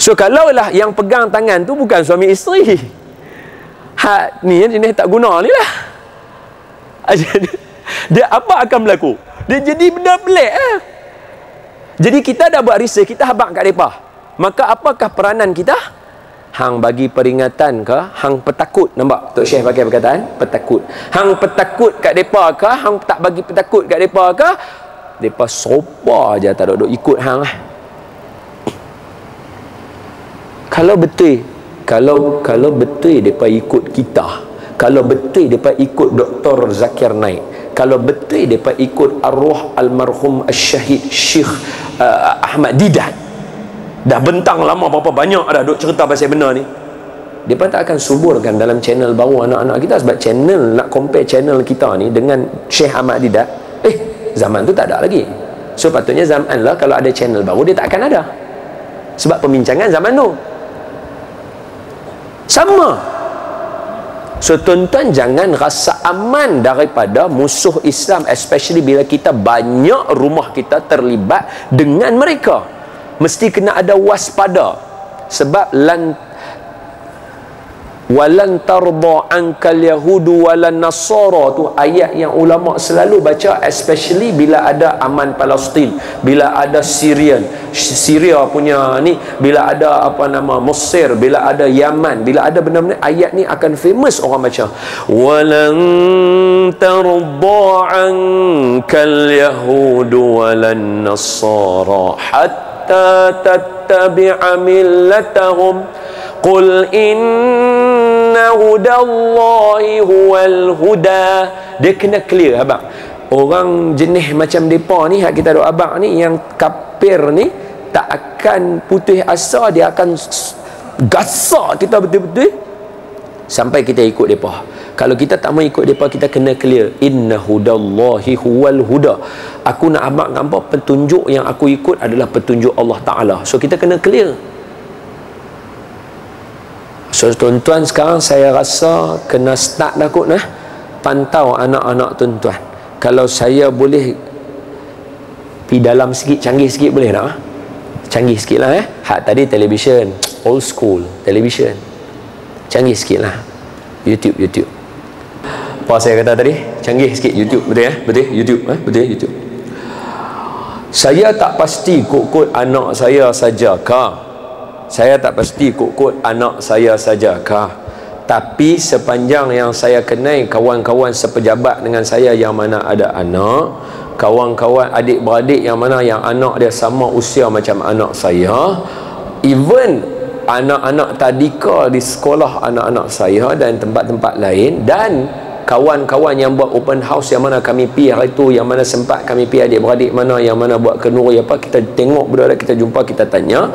So kalaulah yang pegang tangan tu bukan suami isteri, ni jenis tak guna ni lah. Dia apa akan berlaku? Dia jadi benda pelik lah. Jadi kita dah buat research, kita habaq kat mereka. Maka apakah peranan kita? Hang bagi peringatan ke? Hang petakut. Nampak? Tok Syekh pakai perkataan petakut. Hang petakut kat mereka ke? Hang tak bagi petakut kat mereka ke? Mereka sopa je, tak duk ikut hang lah. Kalau betul mereka ikut kita, kalau betul mereka ikut Dr. Zakir Naik, kalau betul mereka ikut arwah almarhum Syahid Syekh Ahmad Didat, dah bentang lama berapa banyak dah duk cerita pasal benda ni, mereka tak akan suburkan dalam channel baru anak-anak kita. Sebab channel, nak compare channel kita ni dengan Syekh Ahmad Didat, zaman tu tak ada lagi. So patutnya zaman lah, kalau ada channel baru dia tak akan ada, sebab pembincangan zaman tu sama. So tuan-tuan jangan rasa aman daripada musuh Islam, especially bila kita banyak rumah kita terlibat dengan mereka. Mesti kena ada waspada. Sebab walan tarda ankal yahudu walan nasara tu ayat yang ulama selalu baca, especially bila ada aman Palestin, bila ada Syria punya ni, bila ada Mesir, bila ada Yaman, bila ada benda-benda, ayat ni akan famous orang baca. Walan tarda ankal yahudu walan nasara hatta tattabi'a millatahum qul inna hudallahi huwal huda. Dia kena clear abang. Orang jenis macam depa ni, hak kita duk abang ni, yang kafir ni, tak akan putus asa, dia akan gasak kita betul-betul sampai kita ikut depa. Kalau kita tak mau ikut depa, kita kena clear inna hudallahi huwal huda. Aku nak abang gambar petunjuk yang aku ikut adalah petunjuk Allah Ta'ala. So kita kena clear. So tuan-tuan, sekarang saya rasa kena start dah kot nah, pantau anak-anak tuan-tuan. Kalau saya boleh pergi dalam sikit, canggih sikit boleh tak? Canggih sikit lah Hak tadi television, old school television, canggih sikit lah. YouTube apa saya kata tadi? Canggih sikit YouTube, betul ya? Betul YouTube, betul YouTube. Saya tak pasti kod anak saya sajakah? Saya tak pasti kod anak saya sajakah? Tapi sepanjang yang saya kenal kawan-kawan sepejabat dengan saya yang mana ada anak, kawan-kawan adik-beradik yang mana yang anak dia sama usia macam anak saya, even anak-anak tadika di sekolah anak-anak saya dan tempat-tempat lain, dan kawan-kawan yang buat open house yang mana kami pergi hari tu, yang mana sempat kami pergi, adik-beradik mana yang mana buat kenuri apa, kita tengok budak-budak, kita jumpa, kita tanya,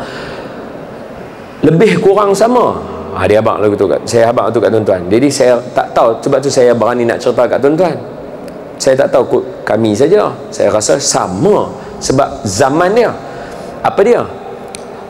lebih kurang sama. Dia abang lagu tu kat saya, abang tu kat tuan-tuan. Jadi saya tak tahu, sebab tu saya berani nak cerita kat tuan-tuan. Saya tak tahu kod kami saja, saya rasa sama. Sebab zaman dia, apa dia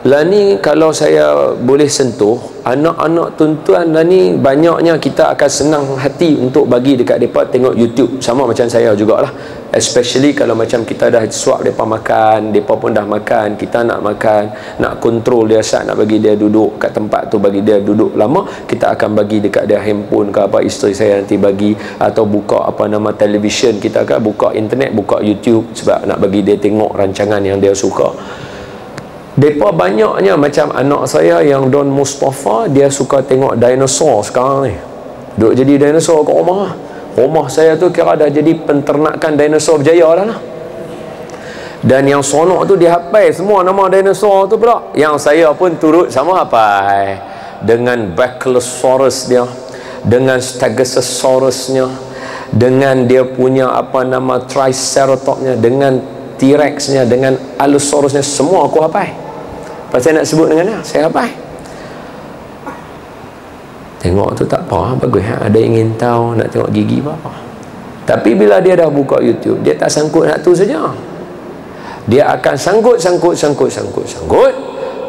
lah ni, kalau saya boleh sentuh anak-anak tuan-tuan lah ni, banyaknya kita akan senang hati untuk bagi dekat mereka tengok YouTube. Sama macam saya jugalah, especially kalau macam kita dah suap mereka makan, mereka pun dah makan, kita nak makan, nak kontrol dia saat nak bagi dia duduk kat tempat tu, bagi dia duduk lama, kita akan bagi dekat dia handphone ke apa, isteri saya nanti bagi, atau buka television, kita akan buka internet, buka YouTube, sebab nak bagi dia tengok rancangan yang dia suka. Mereka banyaknya macam anak saya yang Don Mustafa, dia suka tengok dinosaur sekarang ni, duk jadi dinosaur kat rumah. Rumah saya tu kira dah jadi penternakan dinosaur berjaya dah lah. Dan yang sonok tu dia hafal semua nama dinosaur tu pula. Yang saya pun turut sama hafal, dengan Brachiosaurus dia, dengan Stegosaurusnya, dengan dia punya Triceratopsnya, dengan T-Rexnya, dengan Allosaurusnya, semua aku hafal. Pasal saya nak sebut dengan dia, saya hafal. Tengok tu tak apa, bagus. Ada yang ingin tahu, nak tengok gigi apa. Tapi bila dia dah buka YouTube, dia tak sangkut nak tu saja. Dia akan sangkut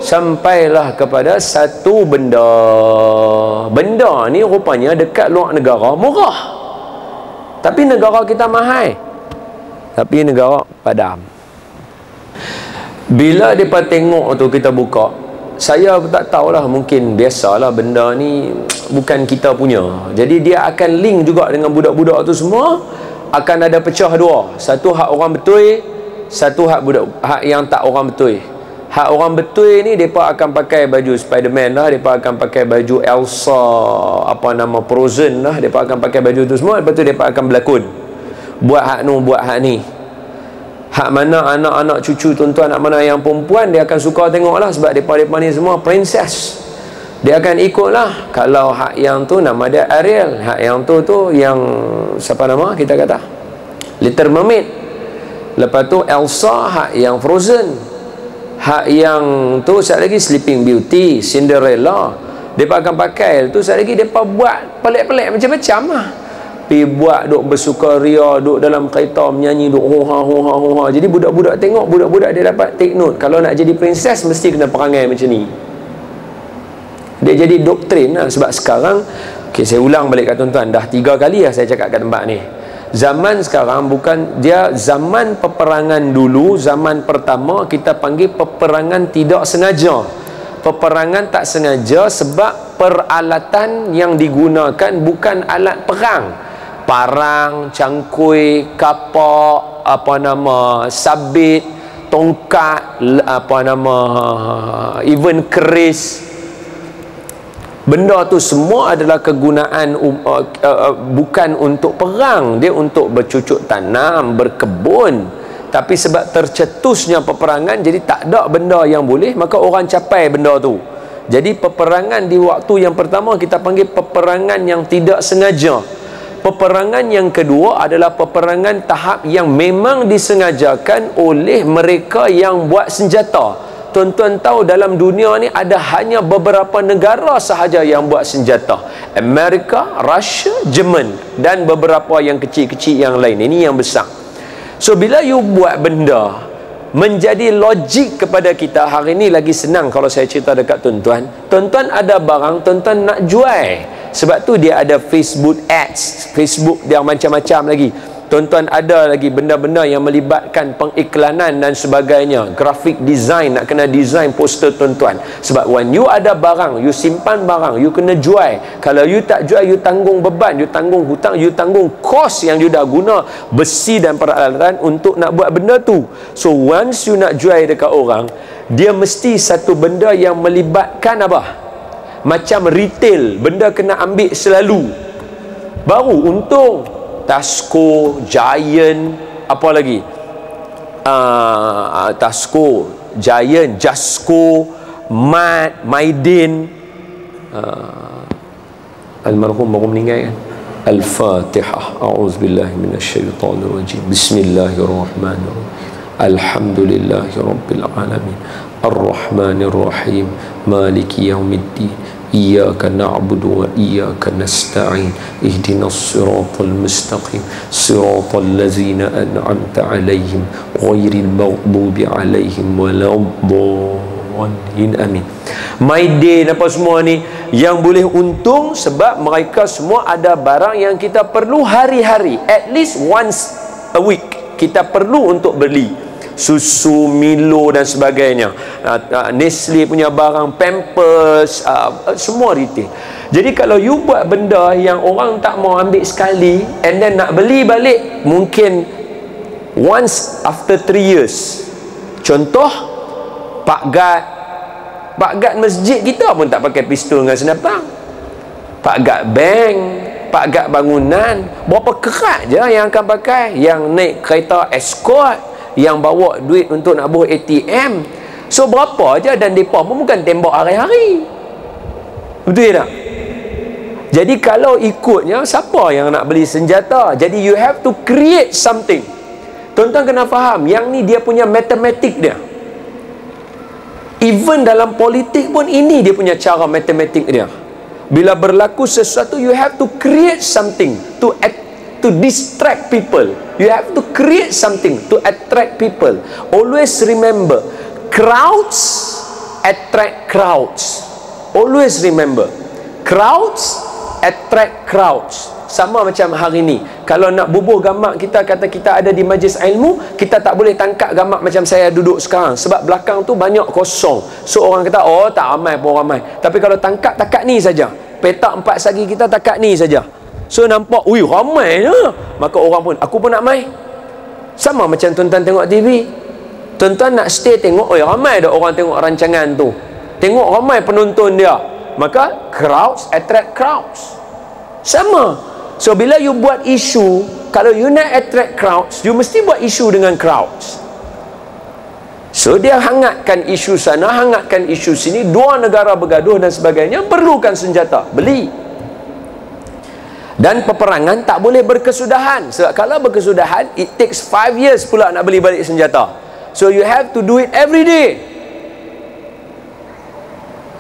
sampailah kepada satu benda. Benda ni rupanya dekat luar negara murah, tapi negara kita mahal, tapi negara padam. Bila mereka tengok tu, kita buka, saya tak tahulah, mungkin biasalah benda ni bukan kita punya. Jadi dia akan link juga dengan budak-budak tu semua, akan ada pecah dua. Satu hak orang betul, satu hak budak, hak yang tak orang betul. Hak orang betul ni mereka akan pakai baju Spiderman lah, mereka akan pakai baju Elsa, apa nama, Frozen lah, mereka akan pakai baju tu semua. Lepas tu mereka akan berlakon, buat hak nu, buat hak ni. Hak mana anak-anak cucu tuan-tuan, hak mana yang perempuan, dia akan suka tengok lah, sebab mereka ni semua princess, dia akan ikut lah. Kalau hak yang tu nama dia Ariel, hak yang tu yang siapa nama kita kata, Little Mermaid. Lepas tu Elsa hak yang Frozen, hak yang tu sekali lagi Sleeping Beauty, Cinderella. Mereka akan pakai tu sekali lagi, mereka buat pelik-pelik macam-macam lah. Pergi buat duk bersukaria, duk dalam kereta menyanyi, duk hoha. Jadi budak-budak tengok, budak-budak dia dapat take note, kalau nak jadi princess mesti kena perangai macam ni. Dia jadi doktrin lah. Sebab sekarang, saya ulang balik kat tuan-tuan, dah 3 kali lah saya cakap kat tempat ni. Zaman sekarang bukan dia zaman peperangan dulu. Zaman pertama kita panggil peperangan tidak sengaja. Peperangan tak sengaja sebab peralatan yang digunakan bukan alat perang. Parang, cangkui, kapak, sabit, tongkat, even keris. Benda tu semua adalah kegunaan bukan untuk perang, dia untuk bercucuk tanam, berkebun. Tapi sebab tercetusnya peperangan, jadi tak ada benda yang boleh, maka orang capai benda tu. Jadi peperangan di waktu yang pertama kita panggil peperangan yang tidak sengaja. Peperangan yang kedua adalah peperangan tahap yang memang disengajakan oleh mereka yang buat senjata. Tuan-tuan tahu dalam dunia ni ada hanya beberapa negara sahaja yang buat senjata. Amerika, Russia, Jerman dan beberapa yang kecil-kecil yang lain. Ini yang besar. So bila you buat benda menjadi logik kepada kita, hari ni lagi senang kalau saya cerita dekat tuan-tuan. Tuan-tuan ada barang tuan-tuan nak jual. Sebab tu dia ada Facebook ads, Facebook dia macam-macam lagi. Tuan-tuan ada lagi benda-benda yang melibatkan pengiklanan dan sebagainya. Graphic design, nak kena design poster tuan-tuan. Sebab when you ada barang, you simpan barang, you kena jual. Kalau you tak jual, you tanggung beban, you tanggung hutang, you tanggung kos yang you dah guna besi dan peralatan untuk nak buat benda tu. So once you nak jual dekat orang, dia mesti satu benda yang melibatkan apa? Macam retail, benda kena ambil selalu, baru untung. Tasco, Giant, apa lagi? Tasco, Giant, Jasco, Mat, Maidin. Almarhum baru meninggal kan? Al-Fatihah. A'udzubillahi minasyaitonirrajim. Bismillahirrahmanirrahim. Alhamdulillahirabbil alamin. Ar-Rahmanir-Rahim. Maliki yaumiddin. Iyyaka na'budu wa iyyaka nasta'in. Ihdinas siratal mustaqim. Siratal ladzina an'amta 'alaihim ghairil maghdubi 'alaihim waladdallin. Amin. Maidin apa semua ni yang boleh untung sebab mereka semua ada barang yang kita perlu hari-hari, at least once a week kita perlu untuk beli. Susu, Milo dan sebagainya, Nestle punya barang, Pampers, semua retail. Jadi kalau you buat benda yang orang tak mau ambil sekali and then nak beli balik mungkin once after 3 years. Contoh, Pak Gad masjid kita pun tak pakai pistol dengan senapang. Pak Gad bank, Pak Gad bangunan, berapa kerat je yang akan pakai, yang naik kereta escort, yang bawa duit untuk nak buat ATM. So berapa aja, dan mereka pun bukan tembak hari-hari. Betul tak? Jadi kalau ikutnya, siapa yang nak beli senjata? Jadi you have to create something. Tuan-tuan kena faham, yang ni dia punya matematik dia. Even dalam politik pun ini dia punya cara matematik dia. Bila berlaku sesuatu, you have to create something to distract people. You have to create something to attract people. Always remember, crowds attract crowds. Always remember, crowds attract crowds. Sama macam hari ni, kalau nak bubuh gambar kita, kata kita ada di majlis ilmu, kita tak boleh tangkap gambar macam saya duduk sekarang, sebab belakang tu banyak kosong. So orang kata, oh tak ramai pun ramai. Tapi kalau tangkap takat ni saja, petak 4 sagi kita takat ni saja, so nampak, ui ramai je. Maka orang pun, aku pun nak mai. Sama macam tuan-tuan tengok TV, tuan-tuan nak stay tengok, oi ramai dah orang tengok rancangan tu, tengok ramai penonton dia, maka crowds attract crowds. Sama. So bila you buat isu, kalau you nak attract crowds, you mesti buat isu dengan crowds. So dia hangatkan isu sana, hangatkan isu sini, dua negara bergaduh dan sebagainya, perlukan senjata, beli. Dan peperangan tak boleh berkesudahan, sebab kalau berkesudahan, it takes 5 years pula nak beli balik senjata. So you have to do it every day.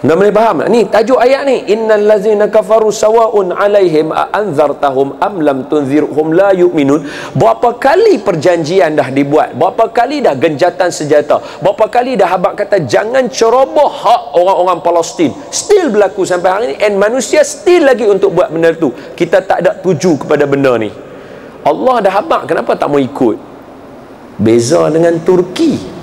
Anda boleh faham tak? Ni tajuk ayat ni, innal ladzina kafaru sawa'un 'alaihim a anzartahum am lam tunzirhum la yu'minun. Berapa kali perjanjian dah dibuat, berapa kali dah genjatan senjata, berapa kali dah habaq kata jangan ceroboh hak orang-orang Palestin, still berlaku sampai hari ni, and manusia still lagi untuk buat benda tu. Kita tak ada tuju kepada benda ni. Allah dah habaq, kenapa tak mau ikut? Beza dengan Turki.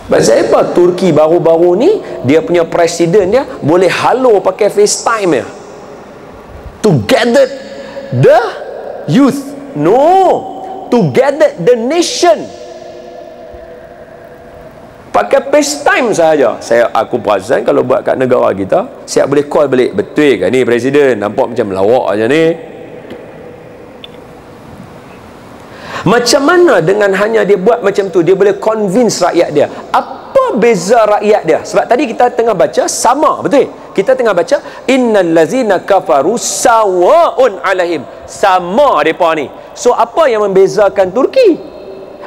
Pasal apa? Turki baru-baru ni, dia punya presiden dia boleh halo pakai FaceTime ya, to gather the youth. No, to gather the nation. Pakai FaceTime sahaja. Aku perasan kalau buat kat negara kita, siap boleh call balik, betul ke ni presiden? Nampak macam melawak aja ni. Macam mana dengan hanya dia buat macam tu, dia boleh convince rakyat dia? Apa beza rakyat dia? Sebab tadi kita tengah baca sama, betul? Kita tengah baca innal ladzina kafaru sawa'un 'alaihim, sama depa ni. So apa yang membezakan Turki?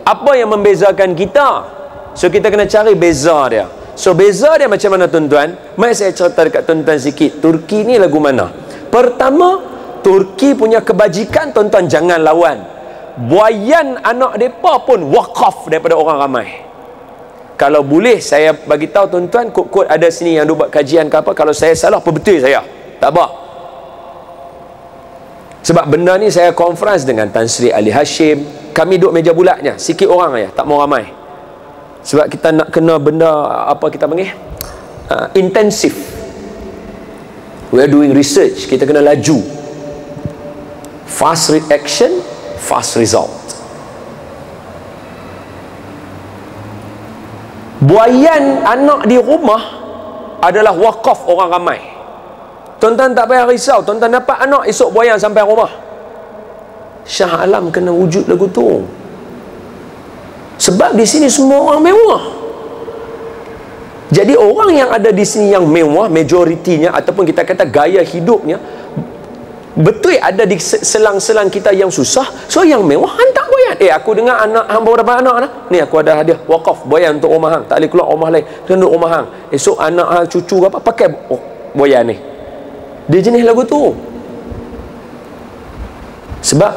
Apa yang membezakan kita? So kita kena cari beza dia. So beza dia macam mana tuan-tuan? Mari saya cerita dekat tuan-tuan sikit. Turki ni lagu mana? Pertama, Turki punya kebajikan tuan-tuan jangan lawan. Buayan anak mereka pun wakaf daripada orang ramai. Kalau boleh saya bagi tahu tuan-tuan, kod-kod ada sini yang buat kajian ke apa, kalau saya salah apa betul saya, tak apa. Sebab benda ni saya konferans dengan Tan Sri Ali Hashim, kami duduk meja bulatnya, sikit orang aja, tak mau ramai. Sebab kita nak kena benda apa kita panggil intensif. We are doing research, kita kena laju, fast reaction, fast result. Buayan anak di rumah adalah wakaf orang ramai. Tuan-tuan tak payah risau, tuan-tuan dapat anak esok buayan sampai rumah. Syah Alam kena wujud lagu tu. Sebab di sini semua orang mewah. Jadi orang yang ada di sini yang mewah, majoritinya ataupun kita kata gaya hidupnya betul ada di selang-selang kita yang susah. So yang mewah hantar buayan. Aku dengar anak hang baru dapat anak dah. Ni aku ada hadiah wakaf buayan untuk rumah hang. Tak boleh keluar rumah lain, kena duduk rumah hang. Esok anak hang cucu apa pakai buayan ni. Dia jenis lagu tu. Sebab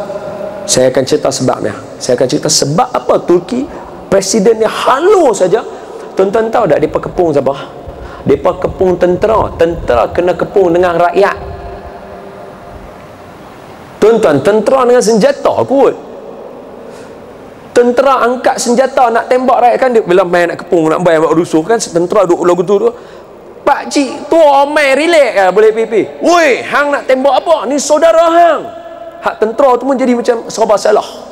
saya akan cerita sebabnya. Saya akan cerita sebab apa Turki presidennya halu saja. Tuan-tuan tahu tak depa kepung siapa? Depa kepung tentera. Tentera kena kepung dengan rakyat. Tuan-tuan, tentera dengan senjata kot. Tentera angkat senjata nak tembak rakyat kan, dia bila main nak kepung, nak bayar buat rusuh kan, tentera duduk lagu tu. Pak cik tua main relax lah, boleh pipi. Woi, hang nak tembak apa? Ni saudara hang. Hak tentera tu pun jadi macam serba salah.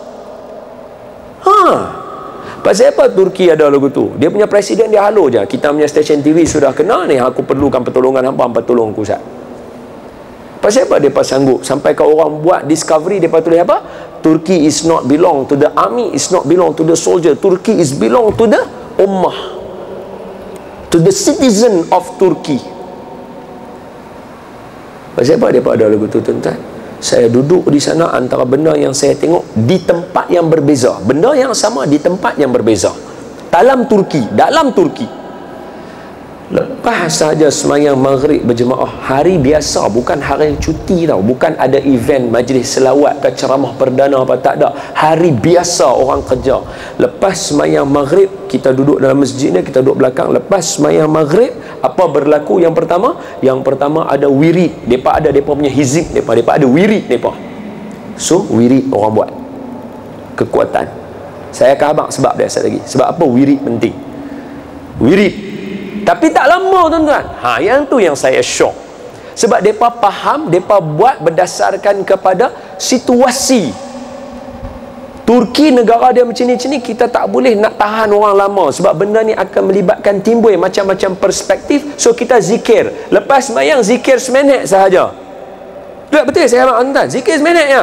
Pasal apa Turki ada lagu tu? Dia punya presiden dia halu je. Kita punya stesen TV sudah kena ni, aku perlukan pertolongan hangpa tolong aku Ustaz. Pasal apa mereka sanggup sampai ke orang buat discovery, mereka tulis apa? Turkey is not belong to the army, is not belong to the soldier. Turkey is belong to the ummah, to the citizen of Turkey. Pasal apa mereka ada lagu tu tuan-tuan? Saya duduk di sana, antara benda yang saya tengok di tempat yang berbeza, benda yang sama di tempat yang berbeza. Dalam Turki Lepas saja semayang maghrib berjemaah, hari biasa, bukan hari cuti tau, bukan ada event majlis selawat ke ceramah perdana apa, tak ada, hari biasa orang kerja. Lepas semayang maghrib, kita duduk dalam masjid ni, kita duduk belakang. Lepas semayang maghrib, apa berlaku yang pertama? Yang pertama ada wirid. Depa ada depa punya hizib, depa ada wirid depa. So wirid orang buat kekuatan. Saya akan abang sebab dia sekali lagi. Sebab apa wirid penting? Wirid. Tapi tak lama tuan-tuan. Yang tu yang saya syok. Sebab mereka faham, mereka buat berdasarkan kepada situasi. Turki negara dia macam ni, kita tak boleh nak tahan orang lama. Sebab benda ni akan melibatkan timbul macam-macam perspektif. So kita zikir. Lepas sembahyang, zikir seminit sahaja. Betul saya abang tuan-tuan. Zikir seminit ya.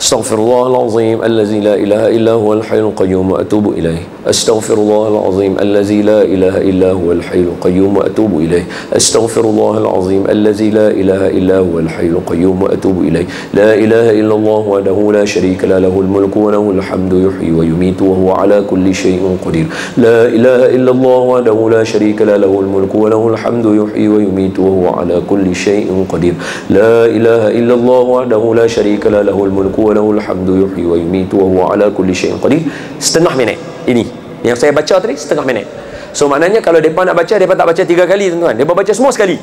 Astaghfirullahalazim allazi la ilaha illa huwal hayyul qayyum wa atubu ilaih. Astaghfirullahalazim allazi la ilaha illa huwal hayyul qayyum wa atubu ilaih. Astaghfirullahalazim allazi la ilaha illa huwal hayyul qayyum wa atubu ilaih. La ilaha illallah wahdahu la syarika lah, lahul mulku wa lahul hamdu yuhyi wa yumiitu wa huwa ala kulli syai'in qadir. La ilaha illallah wahdahu la syarika lah, lahul mulku wa lahul hamdu yuhyi wa yumiitu wa huwa ala kulli syai'in qadir. La ilaha illallah wahdahu la syarika lah, lahul mulku lahul hamdu yuhyi wa yumiitu wa huwa ala kulli syai'in qadir. Setengah minit. Ini yang saya baca tadi, setengah minit. So maknanya kalau depa nak baca, depa tak baca 3 kali tuan-tuan. Depa baca semua sekali.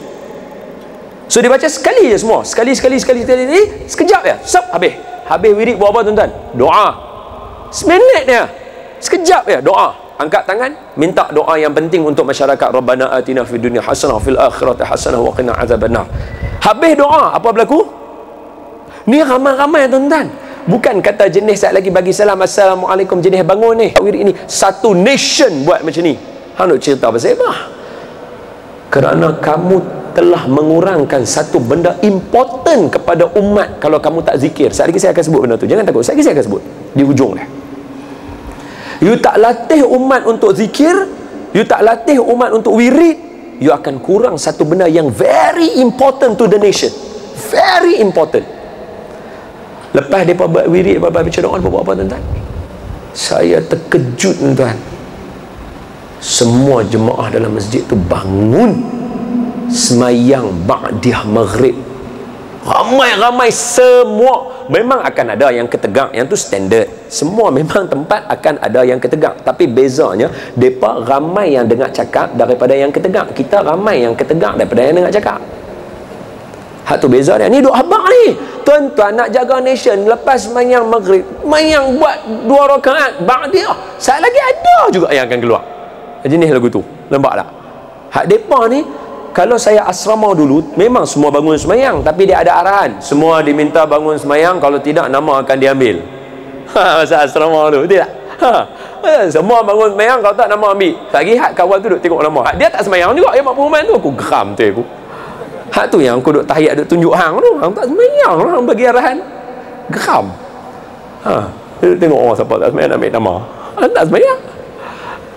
So dia baca sekali je semua. Sekali. Sekejap je. Habis wirid buat apa tuan-tuan? Doa. Seminit dia. Sekejap je doa. Angkat tangan, minta doa yang penting untuk masyarakat. Rabbana atina fid dunya hasanah fil akhirati hasanah wa qina azabannar. Habis doa, apa berlaku? Ni ramai-ramai tuan-tuan. Bukan kata jenis saat lagi bagi salam, assalamualaikum, jenis bangun ni. Wirid ini satu nation buat macam ni. Nak cerita pasal apa? Kerana kamu telah mengurangkan satu benda important kepada umat kalau kamu tak zikir. Saat lagi saya akan sebut benda tu. Jangan takut. Saat lagi saya akan sebut di hujung dia. You tak latih umat untuk zikir, you tak latih umat untuk wirid, you akan kurang satu benda yang very important to the nation. Very important. Lepas mereka buat wirid, mereka baca doa, mereka buat apa tuan-tuan? Saya terkejut tuan-tuan. Semua jemaah dalam masjid tu bangun semayang ba'diyah maghrib. Ramai-ramai semua. Memang akan ada yang ketegak, yang tu standard. Semua memang tempat akan ada yang ketegak. Tapi bezanya, mereka ramai yang dengar cakap daripada yang ketegak. Kita ramai yang ketegak daripada yang dengar cakap. Hak tu beza dia. Ni duk habaq ni. Tuan-tuan nak jaga nation, lepas semayang maghrib, mayang buat 2 rakaat ba'diyah. Saat lagi ada juga yang akan keluar. Jenis lagu tu. Nampak tak? Hak depa ni, kalau saya asrama dulu, memang semua bangun semayang, tapi dia ada arahan. Semua diminta bangun semayang, kalau tidak nama akan diambil. Masa asrama tu, betul tak? Semua bangun semayang, kalau tak nama ambil. Lagi hak kawan tu duk tengok nama. Dia tak semayang juga, dia 40 tu. Aku geram tu aku. Hak tu yang aku duk tahiyat, duk tunjuk hang tu. Hang tak semayang, hang bagi arahan. Geram. Dia tengok orang siapa tak semayang nak ambil nama. Hang tak semayang.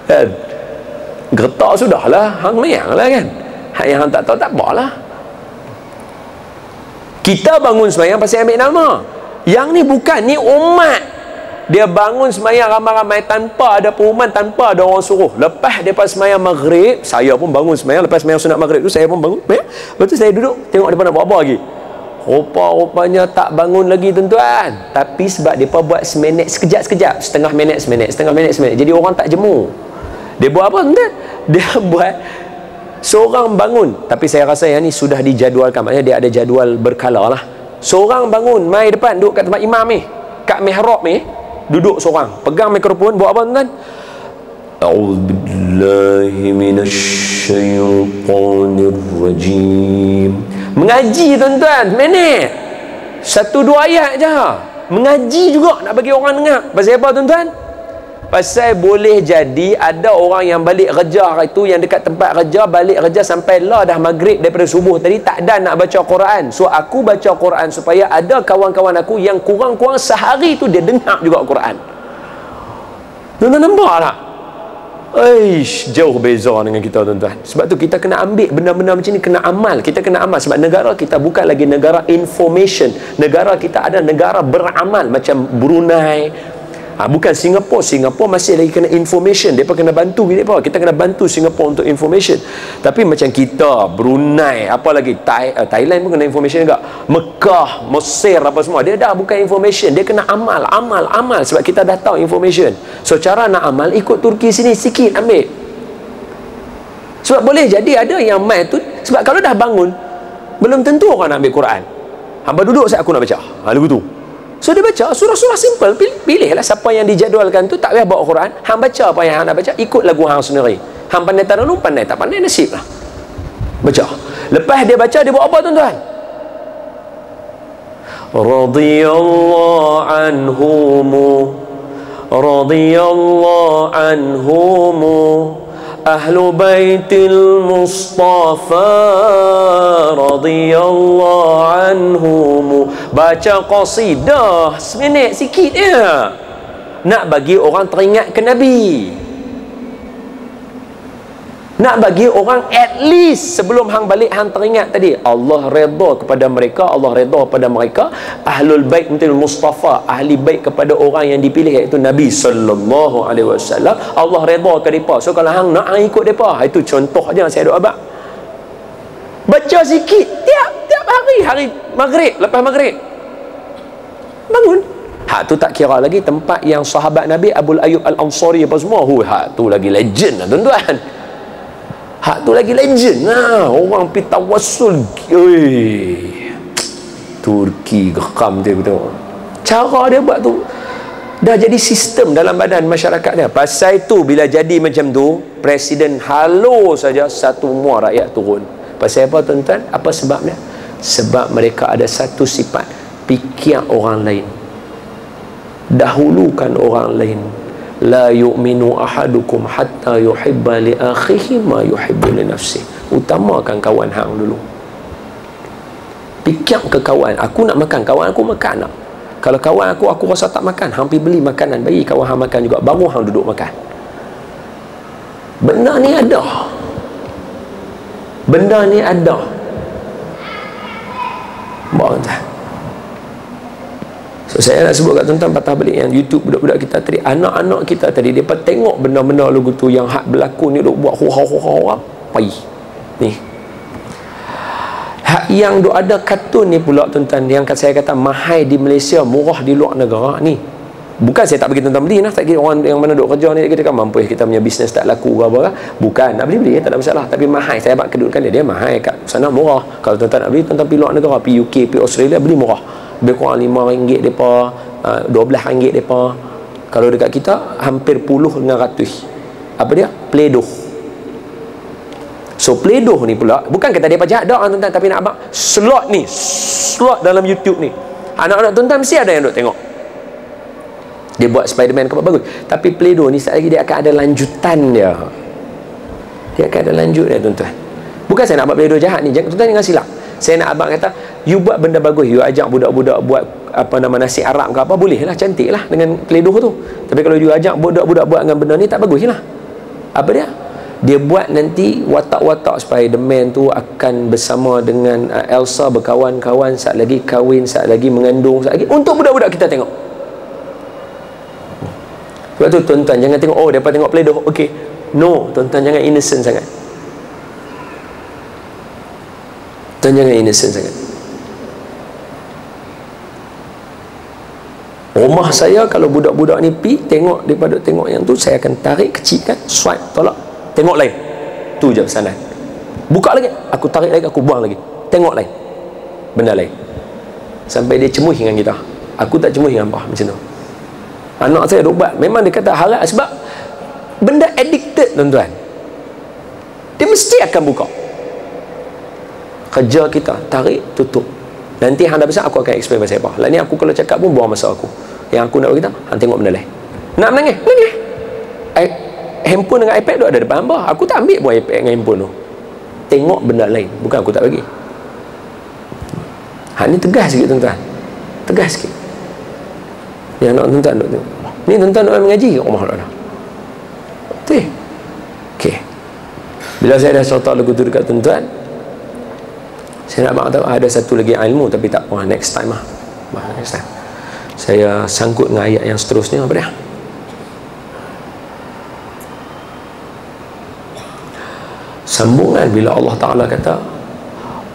Kan? Gertak sudahlah, hang semayang lah kan. Hak yang hang tak tahu tak apalah. Kita bangun semayang pasal ambil nama. Yang ni bukan, ni umat. Dia bangun semayang ramai-ramai tanpa ada pengumuman, tanpa ada orang suruh. Lepas daripada semayang maghrib, saya pun bangun semayang. Lepas semayang sunat maghrib tu, saya pun bangun. Lepas tu saya duduk, tengok mereka nak buat apa lagi. Rupa-rupanya tak bangun lagi tuan-tuan. Tapi sebab mereka buat seminit, sekejap-sekejap. Setengah minit seminit. Jadi orang tak jemu. Dia buat apa tuan-tuan? Dia buat seorang bangun. Tapi saya rasa yang ni sudah dijadualkan. Maksudnya dia ada jadual berkala lah. Seorang bangun, mai depan, duduk kat tempat imam ni, kat mihrab ni, duduk seorang, pegang mikrofon, buat apa tuan-tuan? A'udzubillahi minasyaitanir rajim. Mengaji tuan-tuan, minit 1-2 ayat je. Mengaji juga nak bagi orang dengar. Pasal apa tuan-tuan? Pasal boleh jadi ada orang yang balik kerja itu, yang dekat tempat kerja, balik kerja sampai lah dah maghrib daripada subuh tadi, tak ada nak baca Quran. So aku baca Quran supaya ada kawan-kawan aku yang kurang-kurang sehari tu dia dengar juga Quran. Tuan-tuan nampak tak? Jauh beza dengan kita tuan-tuan. Sebab tu kita kena ambil benda-benda macam ni, kena amal. Kita kena amal sebab negara kita bukan lagi negara information. Negara kita ada negara beramal macam Brunei, Bukan Singapura masih lagi kena information, mereka kena bantu kita kena bantu Singapura untuk information. Tapi macam kita, Brunei, apa lagi, Thailand pun kena information juga, Mekah, Mesir, apa semua, dia dah bukan information, dia kena amal, sebab kita dah tahu information. So cara nak amal, ikut Turki sini sikit ambil. Sebab boleh jadi ada yang mai tu, sebab kalau dah bangun belum tentu orang nak ambil Quran. Hamba duduk saya, aku nak baca lagu tu. So dia baca surah-surah simple, pilihlah siapa yang dijadualkan tu, tak payah bawa Quran, hang baca apa yang hang nak baca, ikut lagu hang sendiri. Hang pandai taranum, pandai, tak pandai nasib lah. Baca. Lepas dia baca, dia buat apa tuan-tuan? Radiyallahu anhumu ahlu baitil Mustafa radhiyallahu anhum. Baca qasidah seminit sikit ya, nak bagi orang teringat ke Nabi, nak bagi orang at least sebelum hang balik hang teringat tadi, Allah redha kepada mereka, Allah redha kepada mereka, ahlul bait mutil Mustafa, ahli bait kepada orang yang dipilih, iaitu Nabi sallallahu alaihi wasallam, Allah redha ke depa. So kalau hang nak hang ikut depa, itu contoh aja saya duk abang. Baca sikit tiap hari maghrib, lepas maghrib bangun. Tu tak kira lagi tempat yang sahabat Nabi Abu Ayyub Al-Ansari apa semua, tu lagi legend lah tuan-tuan. Tu lagi legend lah. Orang pergi tawassul. Turki geram dia betul. Cara dia buat tu dah jadi sistem dalam badan masyarakat dia. Pasal itu bila jadi macam tu, presiden halo saja, satu mua rakyat turun. Pasal apa tuan-tuan? Apa sebabnya? Sebab mereka ada satu sifat, fikir orang lain, dahulukan orang lain. La yu'minu ahadukum hatta yuhibba li akhihi ma yuhibbu li nafsi. Utamakan kawan hang dulu. Fikir ke kawan, aku nak makan, kawan aku makan tak? Kalau kawan aku rasa tak makan, hang pergi beli makanan, bagi kawan hang makan juga, baru hang duduk makan. Benda ni ada. Baik. So saya nak sebut kat tuan-tuan, patah balik yang YouTube budak-budak kita tadi, anak-anak kita tadi, mereka tengok benda-benda lagu tu yang hak berlaku ni, duk buat hurau-hurau apa ni. Hak yang duk ada kartun ni pula tuan-tuan, yang saya kata mahal di Malaysia, murah di luar negara ni. Bukan saya tak bagi tuan-tuan beli lah, tak kira orang yang mana duk kerja ni kita kan mampu kita punya bisnes tak laku ke apa, bukan, nak beli tak ada masalah, tapi mahal. Saya abang kedutkan dia mahal, kat sana murah. Kalau tuan-tuan nak beli, tuan-tuan pergi luar negara, pergi UK, pergi Australia, beli murah, lebih kurang RM5 depa, RM12 depa. Kalau dekat kita hampir puluh dengan ratus. Apa dia? Play-Doh. So Play-Doh ni pula, bukan kata depa jahat dak tuan-tuan, tapi nak abang slot slot dalam YouTube ni, anak-anak tuan-tuan mesti ada yang duk tengok. Dia buat Spiderman ke apa, bagus. Tapi Play-Doh ni sekali lagi dia akan ada lanjutan dia. Dia akan ada lanjut dia tuan-tuan. Bukan saya nak buat Play-Doh jahat ni, tuan-tuan jangan silap. Saya nak abang kata, you buat benda bagus, you ajak budak-budak buat apa nama nasi Arab ke apa, boleh lah, cantik lah dengan Play-Doh tu. Tapi kalau you ajak budak-budak buat dengan benda ni, tak bagus lah. Apa dia? Dia buat nanti watak-watak Spiderman tu akan bersama dengan Elsa, berkawan-kawan, saat lagi kahwin, saat lagi mengandung, saat lagi, untuk budak-budak kita tengok. Sebab tu tuan-tuan jangan tengok, oh dapat tengok Play-Doh, okey. No, tuan-tuan jangan innocent sangat. Tuan jangan innocent sangat. Rumah saya kalau budak-budak ni pi tengok, daripada tengok yang tu, saya akan tarik, kecilkan, swipe, tolak, tengok lain. Tu je pesanan. Buka lagi, aku tarik lagi, aku buang lagi, tengok lain, benda lain, sampai dia cemuh dengan kita. Aku tak cemuh dengan apa macam tu. Anak saya duk buat, memang dia kata halal, sebab benda addicted tuan-tuan, dia mesti akan buka. Kerja kita tarik, tutup. Nanti hang dah besar, aku akan explain pasal apa. Lah ni aku kalau cakap pun buang masa aku. Yang aku nak beritahu, hang tengok benda lain. Nak menangis, menangis. Handphone dengan iPad tu ada depan hamba, aku tak ambil pun iPad dengan handphone tu. Tengok benda lain, bukan aku tak bagi. Hang ni tegas sikit tuan-tuan, tegas sikit. Yang nak tuan-tuan duk tengok, ni tuan-tuan nak mengaji kat rumah dah. Betul. Okey. Bila saya dah cerita lagu tu dekat tuan-tuan, saya nak tahu ada satu lagi ilmu, tapi tak apa, next time lah. Next time saya sangkut dengan ayat yang seterusnya. Apa dia? Sambungan bila Allah Ta'ala kata,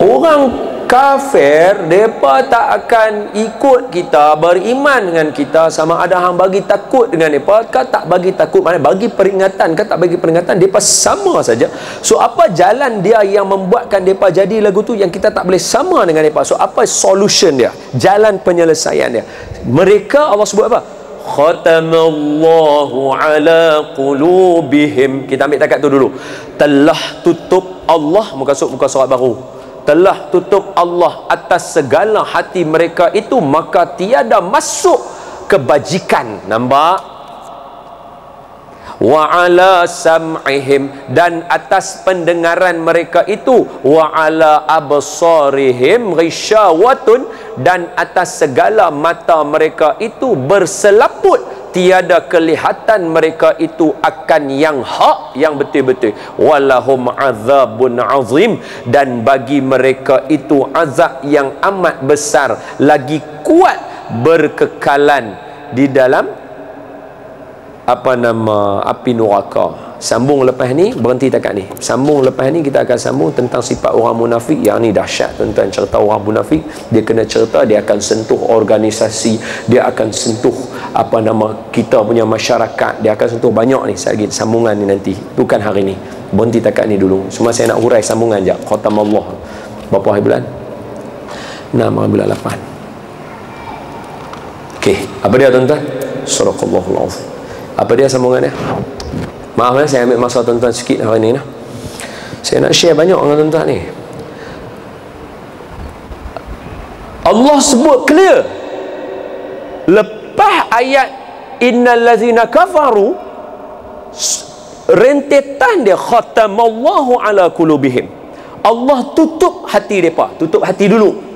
orang kafir mereka tak akan ikut kita, beriman dengan kita, sama ada hang bagi takut dengan mereka ke tak bagi takut, mana bagi peringatan ke tak bagi peringatan, mereka sama saja. So apa jalan dia yang membuatkan mereka jadi lagu tu yang kita tak boleh sama dengan mereka? So apa solution dia, jalan penyelesaian dia? Mereka, Allah sebut apa? Khatamallahu ala qulubihim. Kita ambil takat tu dulu. Telah tutup Allah, muka surat baru, telah tutup Allah atas segala hati mereka itu, maka tiada masuk kebajikan. Nampak? Wa ala sam'ihim, dan atas pendengaran mereka itu, wa ala absarihim ghisyawatun, dan atas segala mata mereka itu berselaput, tiada kelihatan mereka itu akan yang hak, yang betul-betul. Walahum azabun azim, dan bagi mereka itu azab yang amat besar, lagi kuat berkekalan di dalam api neraka. Sambung lepas ni, berhenti takat ni. Sambung lepas ni kita akan sambung tentang sifat orang munafik. Yang ni dahsyat tuan-tuan, cerita orang munafik. Dia kena cerita, dia akan sentuh organisasi, dia akan sentuh kita punya masyarakat, dia akan sentuh banyak ni. Saya lagi sambungan ni nanti, bukan hari ni. Berhenti takat ni dulu. Semua saya nak hurai sambungan je. Khatamallah. Berapa hari bulan? 6 hari bulan 8. Okey, apa dia tuan-tuan? Suraqallahul azim. Apa dia sambungannya? Maaf saya ambil masa tuan-tuan sikit hari ni. Saya nak share banyak dengan tuan-tuan ni. Allah sebut clear lepas ayat innal ladzina kafaru, rentetan dia khatamallahu ala qulubihim. Allah tutup hati mereka, tutup hati dulu.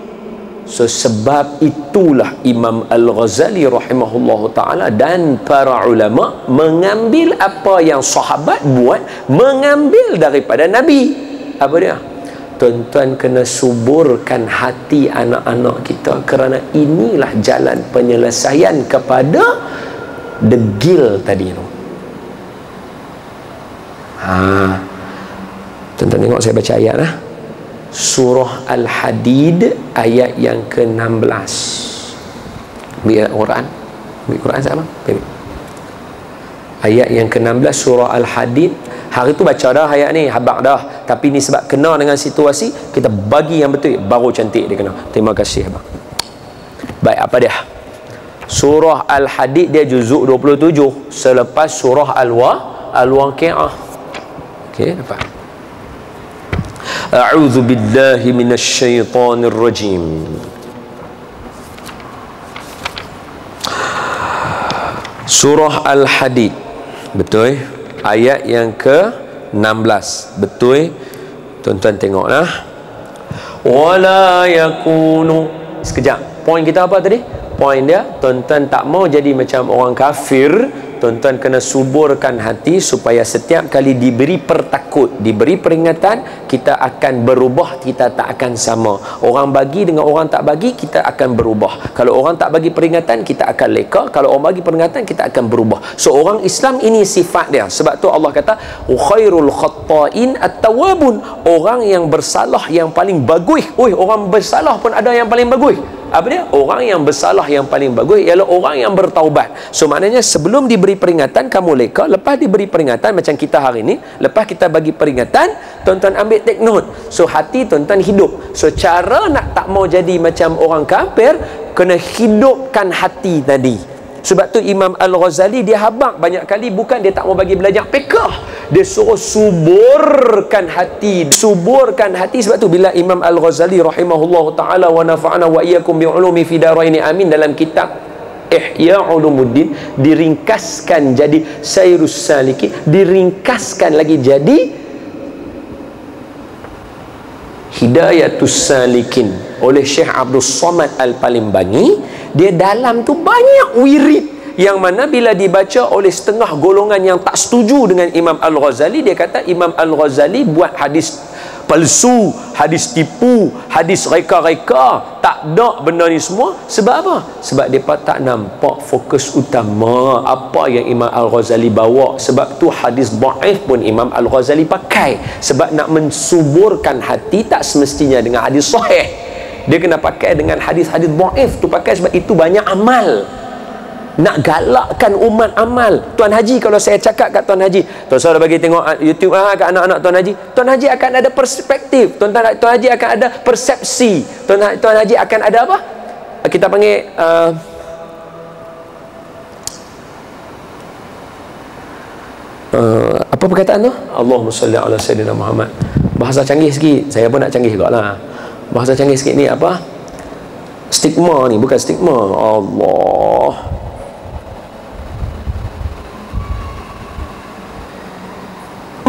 So sebab itulah Imam Al-Ghazali rahimahullahu ta'ala dan para ulama mengambil apa yang sahabat buat, mengambil daripada Nabi. Apa dia? Tuan-tuan kena suburkan hati anak-anak kita, kerana inilah jalan penyelesaian kepada degil tadi tu. Tuan-tuan tengok saya baca ayat lah. Surah Al-Hadid ayat yang ke-16. Ambil Quran. Ambil Quran sama. Ayat yang ke-16 surah Al-Hadid. Hari tu baca dah ayat ni, habaq dah. Tapi ni sebab kena dengan situasi, kita bagi yang betul, baru cantik dia kena. Terima kasih abang. Baik, apa dia? Surah Al-Hadid dia juzuk 27, selepas surah Al-Waqi'ah. Okey, dapat. A'udzu billahi minasy syaithanir rajim. Surah Al-Hadid, betul? Ayat yang ke-16, betul? Tuan-tuan tengoklah. Wala yakunu. Sekejap. Poin kita apa tadi? Poin dia, tuan-tuan tak mau jadi macam orang kafir. Tuan-tuan kena suburkan hati supaya setiap kali diberi pertakut, diberi peringatan, kita akan berubah, kita tak akan sama. Orang bagi dengan orang tak bagi, kita akan berubah. Kalau orang tak bagi peringatan, kita akan leka. Kalau orang bagi peringatan, kita akan berubah. So orang Islam ini sifat dia. Sebab tu Allah kata khairul khatta'in at-tawwabun. Orang yang bersalah yang paling bagus. Orang bersalah pun ada yang paling bagus. Apa dia? Orang yang bersalah yang paling bagus ialah orang yang bertaubat. So maknanya sebelum diberi peringatan kamu leka, lepas diberi peringatan macam kita hari ni, lepas kita bagi peringatan, tuan-tuan ambil take note. So hati tuan-tuan hidup. So cara nak tak mau jadi macam orang kafir, kena hidupkan hati tadi. Sebab tu Imam Al-Ghazali dia habaq banyak kali, bukan dia tak mau bagi belajar fiqh, dia suruh suburkan hati, suburkan hati. Sebab tu bila Imam Al-Ghazali rahimahullahu ta'ala wa nafa'ana wa iyyakum bi'ulumi fi daraini amin, dalam kitab Ihya Ulumuddin diringkaskan jadi Sairus Salikin, diringkaskan lagi jadi Hidayatus Salikin oleh Syekh Abdul Somad Al-Palembani. Dia dalam tu banyak wirid yang mana bila dibaca oleh setengah golongan yang tak setuju dengan Imam Al-Ghazali, dia kata Imam Al-Ghazali buat hadis palsu, hadis tipu, hadis reka-reka. Tak ada benda ni semua. Sebab apa? Sebab mereka tak nampak fokus utama apa yang Imam Al-Ghazali bawa. Sebab tu hadis dhaif pun Imam Al-Ghazali pakai. Sebab nak mensuburkan hati tak semestinya dengan hadis sahih. Dia kena pakai dengan hadis-hadis dhaif tu, pakai sebab itu banyak amal. Nak galakkan umat amal. Tuan Haji, kalau saya cakap kat Tuan Haji, Tuan Saudara bagi tengok YouTube kat anak-anak Tuan Haji akan ada perspektif. Tuan Haji akan ada persepsi. Tuan Haji akan ada apa? Kita panggil apa perkataan tu? Allahumma salli ala sayyidina Muhammad. Bahasa canggih sikit. Saya pun nak canggih juga lah. Bahasa canggih sikit ni apa? Stigma ni, bukan stigma. Allah.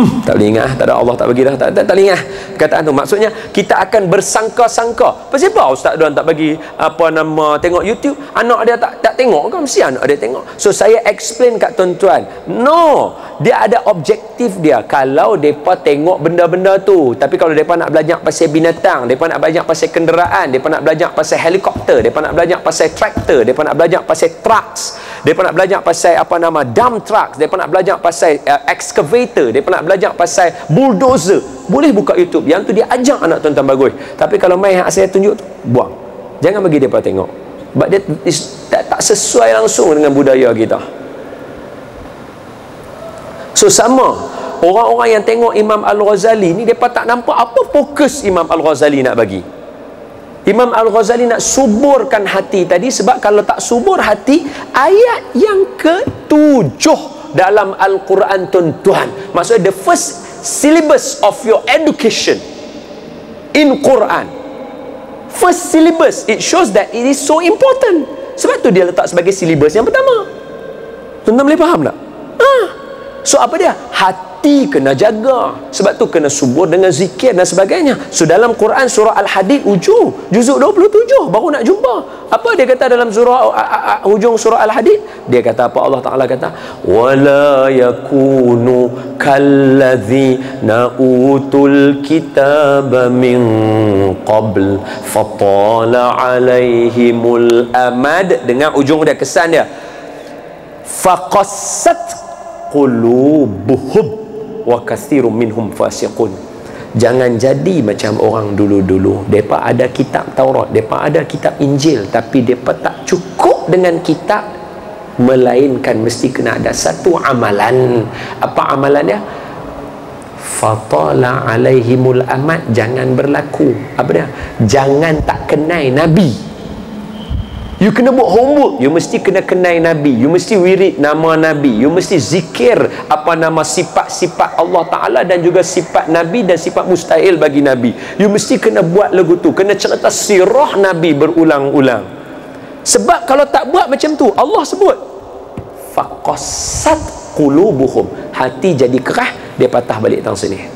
Tak boleh ingat, tak ada, Allah tak bagi dah, tak boleh ingat perkataan tu. Maksudnya kita akan bersangka-sangka. Kenapa ustaz Don tak bagi apa nama tengok YouTube? Anak dia tak tengok kan? Mesti anak dia tengok. So saya explain kat tuan-tuan, no, dia ada objektif dia. Kalau depa tengok benda-benda tu, tapi kalau depa nak belajar pasal binatang, depa nak belajar pasal kenderaan, depa nak belajar pasal helikopter, depa nak belajar pasal traktor, depa nak belajar pasal trucks, depa nak belajar pasal apa nama dump trucks, depa nak belajar pasal excavator, depa nak belajar pasal bulldozer, boleh buka YouTube. Yang tu dia ajak anak tuan-tuan bagus. Tapi kalau main yang saya tunjuk tu, buang. Jangan bagi depa tengok. Sebab dia tak sesuai langsung dengan budaya kita. So sama, orang-orang yang tengok Imam Al-Ghazali ni, depa tak nampak apa fokus Imam Al-Ghazali nak bagi. Imam Al-Ghazali nak suburkan hati tadi. Sebab kalau tak subur hati, ayat yang ke-7 dalam Al-Quran tuan-tuan, maksudnya the first syllabus of your education in Quran, first syllabus, it shows that it is so important. Sebab tu dia letak sebagai syllabus yang pertama. Tuan-tuan boleh faham tak? So apa dia? Hati kena jaga. Sebab tu kena subur dengan zikir dan sebagainya. So dalam Quran surah Al-Hadid juzuk 27 baru nak jumpa. Apa dia kata dalam surah hujung surah Al-Hadid? Dia kata apa? Allah Taala kata, wala yakunu kalladzina utul kitaba min qabl fatala alaihimul amad. Dengar ujung dia, kesan dia, faqassat qulubuhum wa katsirum minhum fasiqun. Jangan jadi macam orang dulu-dulu. Depa ada kitab Taurat, depa ada kitab Injil, tapi depa tak cukup dengan kitab, melainkan mesti kena ada satu amalan. Apa amalan dia? Fatala alaihimul amad. Jangan berlaku apa dia? Jangan tak kenai Nabi. You kena buat homework. You mesti kena kenai Nabi. You mesti wirid nama Nabi. You mesti zikir apa nama sifat-sifat Allah Ta'ala dan juga sifat Nabi dan sifat mustahil bagi Nabi. You mesti kena buat lagu tu. Kena cerita sirah Nabi berulang-ulang. Sebab kalau tak buat macam tu, Allah sebut faqassat qulubuhum. Hati jadi kerah. Dia patah balik tang sini.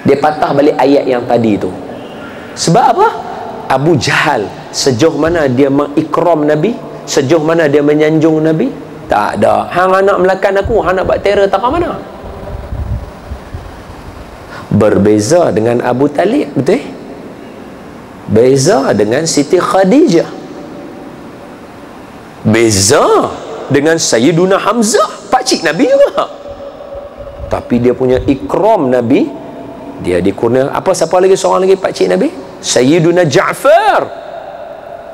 Dia patah balik ayat yang tadi tu. Sebab apa? Abu Jahal sejauh mana dia mengikram Nabi, sejauh mana dia menyanjung Nabi, tak ada. Hang anak melakan aku, hang nak buat terror tak ke mana. Berbeza dengan Abu Talib, betul? Beza dengan Siti Khadijah, beza dengan Sayyiduna Hamzah, pakcik Nabi juga. Tapi dia punya ikram Nabi, dia dikurnia apa? Siapa lagi seorang lagi pakcik Nabi? Sayyiduna Ja'far,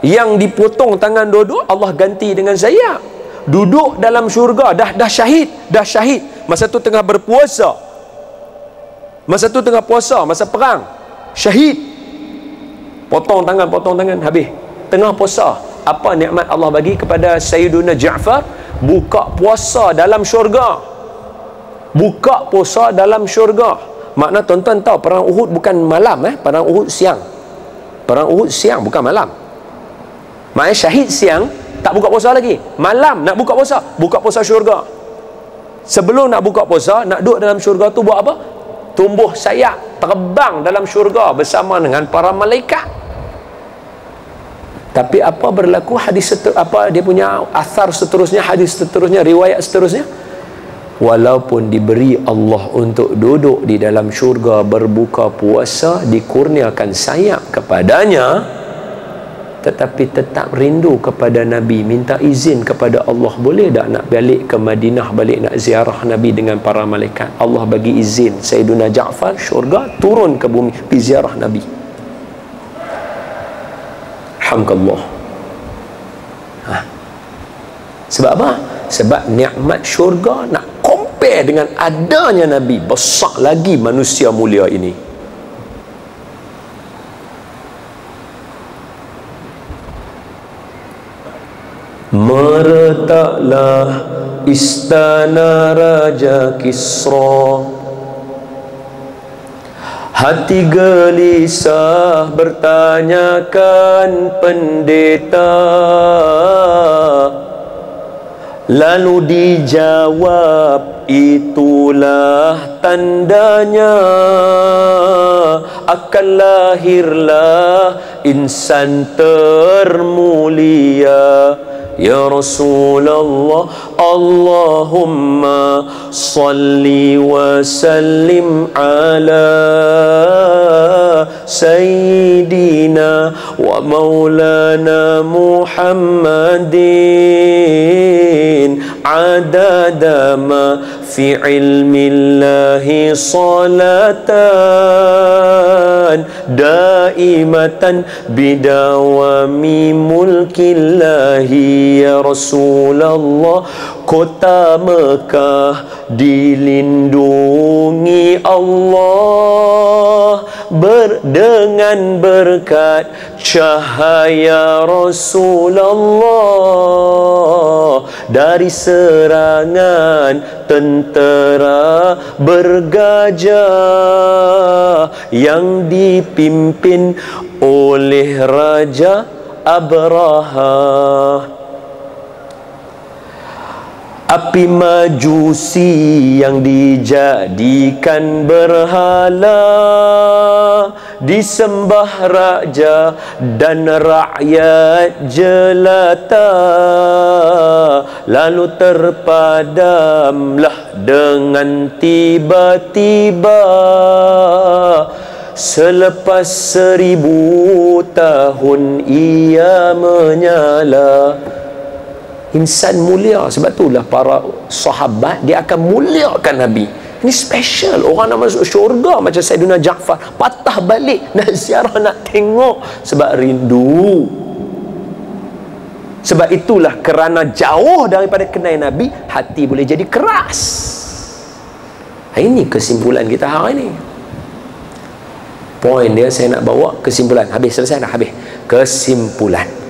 yang dipotong tangan dua-dua, Allah ganti dengan sayap. Duduk dalam syurga, dah syahid. Masa tu tengah berpuasa, masa perang, syahid. Potong tangan, habis. Tengah puasa, apa nikmat Allah bagi kepada Sayyiduna Ja'far? Buka puasa dalam syurga. Makna tuan-tuan tahu, perang Uhud bukan malam, perang Uhud siang. Perang Uhud siang, bukan malam. Maknanya syahid siang, tak buka puasa lagi. Malam nak buka puasa syurga. Sebelum nak buka puasa, nak duduk dalam syurga tu buat apa? Tumbuh sayap, terbang dalam syurga bersama dengan para malaikat. Tapi apa berlaku? Hadis apa dia punya asar seterusnya, hadis seterusnya, riwayat seterusnya, walaupun diberi Allah untuk duduk di dalam syurga berbuka puasa, dikurniakan sayap kepadanya, tetapi tetap rindu kepada Nabi, minta izin kepada Allah, boleh tak nak balik ke Madinah, balik nak ziarah Nabi dengan para malaikat. Allah bagi izin, Sayyiduna Ja'far syurga, turun ke bumi pergi ziarah Nabi. Alhamdulillah. Sebab apa? Sebab nikmat syurga nak compare dengan adanya Nabi, besar lagi manusia mulia ini. Meretaklah istana Raja Kisra, hati gelisah bertanyakan pendeta, lalu dijawab itulah tandanya akan lahirlah insan termulia. Ya Rasulullah, Allahumma salli wa sallim ala Sayyidina wa maulana Muhammadin adada ma fi ilmillahi salatan daimatan bidawami mulkillahi. Ya Rasulullah, kota Mekah dilindungi Allah dengan berkat cahaya Rasulullah dari serangan tentera bergajah yang dipimpin oleh Raja Abraha. Api majusi yang dijadikan berhala disembah raja dan rakyat jelata, lalu terpadamlah dengan tiba-tiba selepas 1000 tahun ia menyala. Insan mulia, sebab itulah para sahabat dia akan muliakan Nabi. Ini special, orang nak masuk syurga macam Sayyidina Ja'far patah balik nak ziarah, nak tengok sebab rindu. Sebab itulah kerana jauh daripada kenal Nabi, hati boleh jadi keras. Ini kesimpulan kita hari ini. Poin dia saya nak bawa kesimpulan. Habis, selesai dah, habis. Kesimpulan.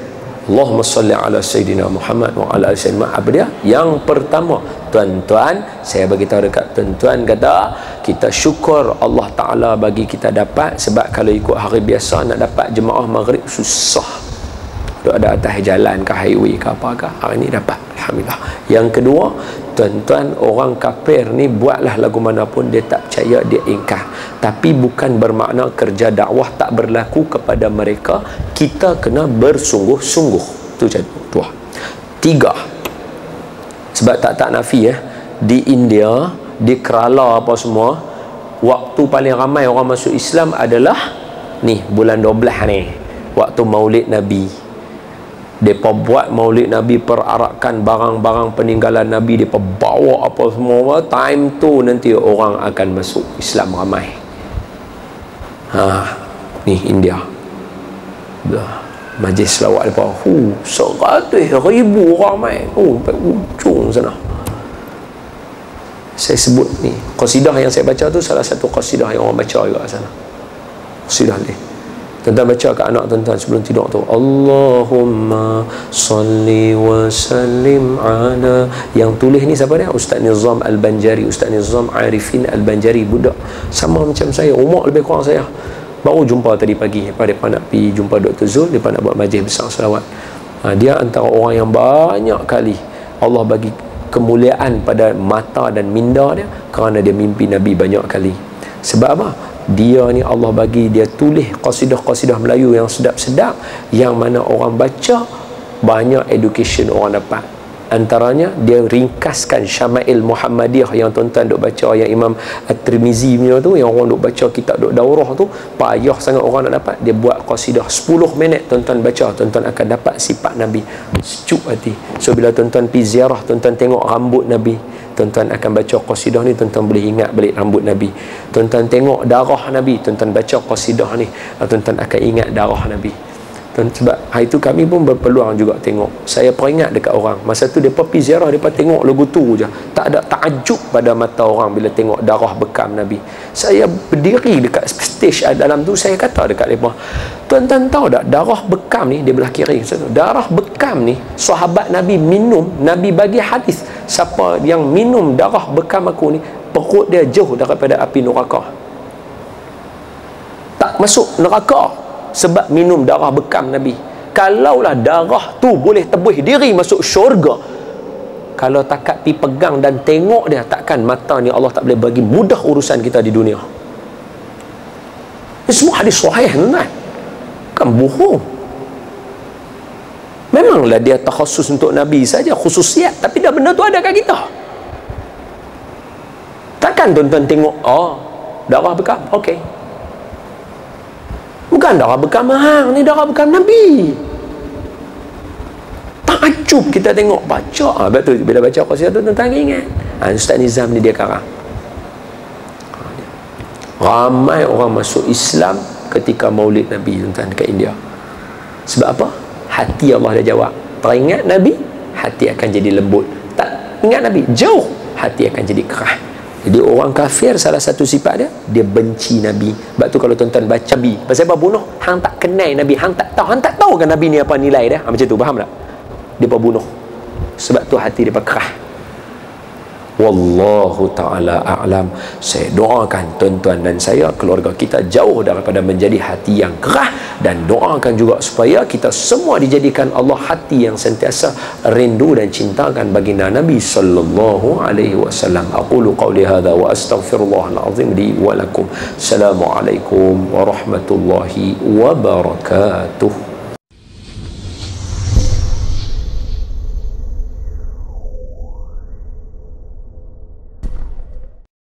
Allahumma salli ala Sayyidina Muhammad wa ala Sayyidina. Apa dia? Yang pertama, tuan-tuan, saya bagi tahu dekat tuan-tuan, kata kita syukur Allah Ta'ala bagi kita dapat. Sebab kalau ikut hari biasa nak dapat jemaah maghrib susah, duk ada atas jalan ke highway ke apa ke. Hari ni dapat, alhamdulillah. Yang kedua, tuan-tuan, orang kafir ni buatlah lagu mana pun dia tak percaya, dia ingkar. Tapi bukan bermakna kerja dakwah tak berlaku kepada mereka. Kita kena bersungguh-sungguh. Itu dua. Tiga, sebab tak nafi di India, di Kerala apa semua, waktu paling ramai orang masuk Islam adalah ni bulan 12 ni, waktu Maulid Nabi. Mereka buat Maulid Nabi, perarakan barang-barang peninggalan Nabi, mereka bawa apa semua. Time tu nanti orang akan masuk Islam ramai. Ni India, majlis selawat mereka 100,000 orang main sampai ujung sana. Saya sebut ni qasidah yang saya baca tu, salah satu qasidah yang orang baca juga sana. Qasidah ni tuan-tuan baca ke anak tuan-tuan sebelum tidur tu, Allahumma salli wa sallim ala. Yang tulis ni siapa dia? Ustaz Nizam Al-Banjari, Ustaz Nizam Arifin Al-Banjari, budak sama macam saya, umur lebih kurang saya. Baru jumpa tadi pagi, mereka nak pergi jumpa Dr. Zul, mereka nak buat majlis besar selawat. Dia antara orang yang banyak kali Allah bagi kemuliaan pada mata dan minda dia kerana dia mimpi Nabi banyak kali. Sebab apa? Dia ni Allah bagi dia tulis qasidah-qasidah Melayu yang sedap-sedap, yang mana orang baca banyak education orang dapat. Antaranya dia ringkaskan Syama'il Muhammadiyah yang tuan-tuan duk baca, yang Imam At-Tirmizi punya tu, yang orang duk baca kitab duk daurah tu, payah sangat orang nak dapat. Dia buat qasidah 10 minit, tuan-tuan baca, tuan-tuan akan dapat sifat Nabi, sejuk hati. So bila tuan-tuan pergi ziarah, tuan-tuan tengok rambut Nabi, tuan-tuan akan baca qasidah ni, tuan-tuan boleh ingat balik rambut Nabi. Tuan-tuan tengok darah Nabi, tuan-tuan baca qasidah ni, tuan-tuan akan ingat darah Nabi. Sebab hari tu kami pun berpeluang juga tengok. Saya peringat dekat orang, masa tu mereka pergi ziarah, mereka tengok logo tu je, tak ada takjub pada mata orang bila tengok darah bekam Nabi. Saya berdiri dekat stage dalam tu, saya kata dekat mereka, tuan-tuan tahu tak, darah bekam ni, dia belah kiri, darah bekam ni sahabat Nabi minum, Nabi bagi hadis, siapa yang minum darah bekam aku ni, perut dia jauh daripada api neraka, tak masuk neraka sebab minum darah bekam Nabi. Kalaulah darah tu boleh tebus diri masuk syurga, kalau takat pi pegang dan tengok dia, takkan mata ni Allah tak boleh bagi mudah urusan kita di dunia. Ini semua hadis sahih, tuan-tuan, kan bohong. Memanglah dia takhasus untuk Nabi saja, khususiat, tapi dah benda tu ada kat kita. Takkan tuan-tuan tengok, oh darah bekam, okey, bukan darah bekam hang ni, darah bekam Nabi. Takjub kita tengok, baca. Betul, bila baca qasidah tu tuan-tuan ingat, Ustaz Nizam ni dia karang. Ramai orang masuk Islam ketika Maulid Nabi, tuan-tuan, dekat India. Sebab apa? Hati Allah dah jawab. Teringat Nabi, hati akan jadi lembut. Tak ingat Nabi, jauh, hati akan jadi keras. Jadi orang kafir, salah satu sifat dia, dia benci Nabi. Sebab tu kalau tuan-tuan baca Nabi, pasal apa bunuh, hang tak kenal Nabi, hang tak tahu kan Nabi ni apa nilai dia, macam tu, faham tak? Dia bunuh. Sebab tu hati dia kerah. Wallahu ta'ala a'lam. Saya doakan tuan-tuan dan saya, keluarga kita jauh daripada menjadi hati yang kerah, dan doakan juga supaya kita semua dijadikan Allah hati yang sentiasa rindu dan cintakan baginda Nabi sallallahu alaihi wasallam. Aqulu qawli hadha wa astaghfirullahal azim li wa lakum. Assalamualaikum warahmatullahi wabarakatuh.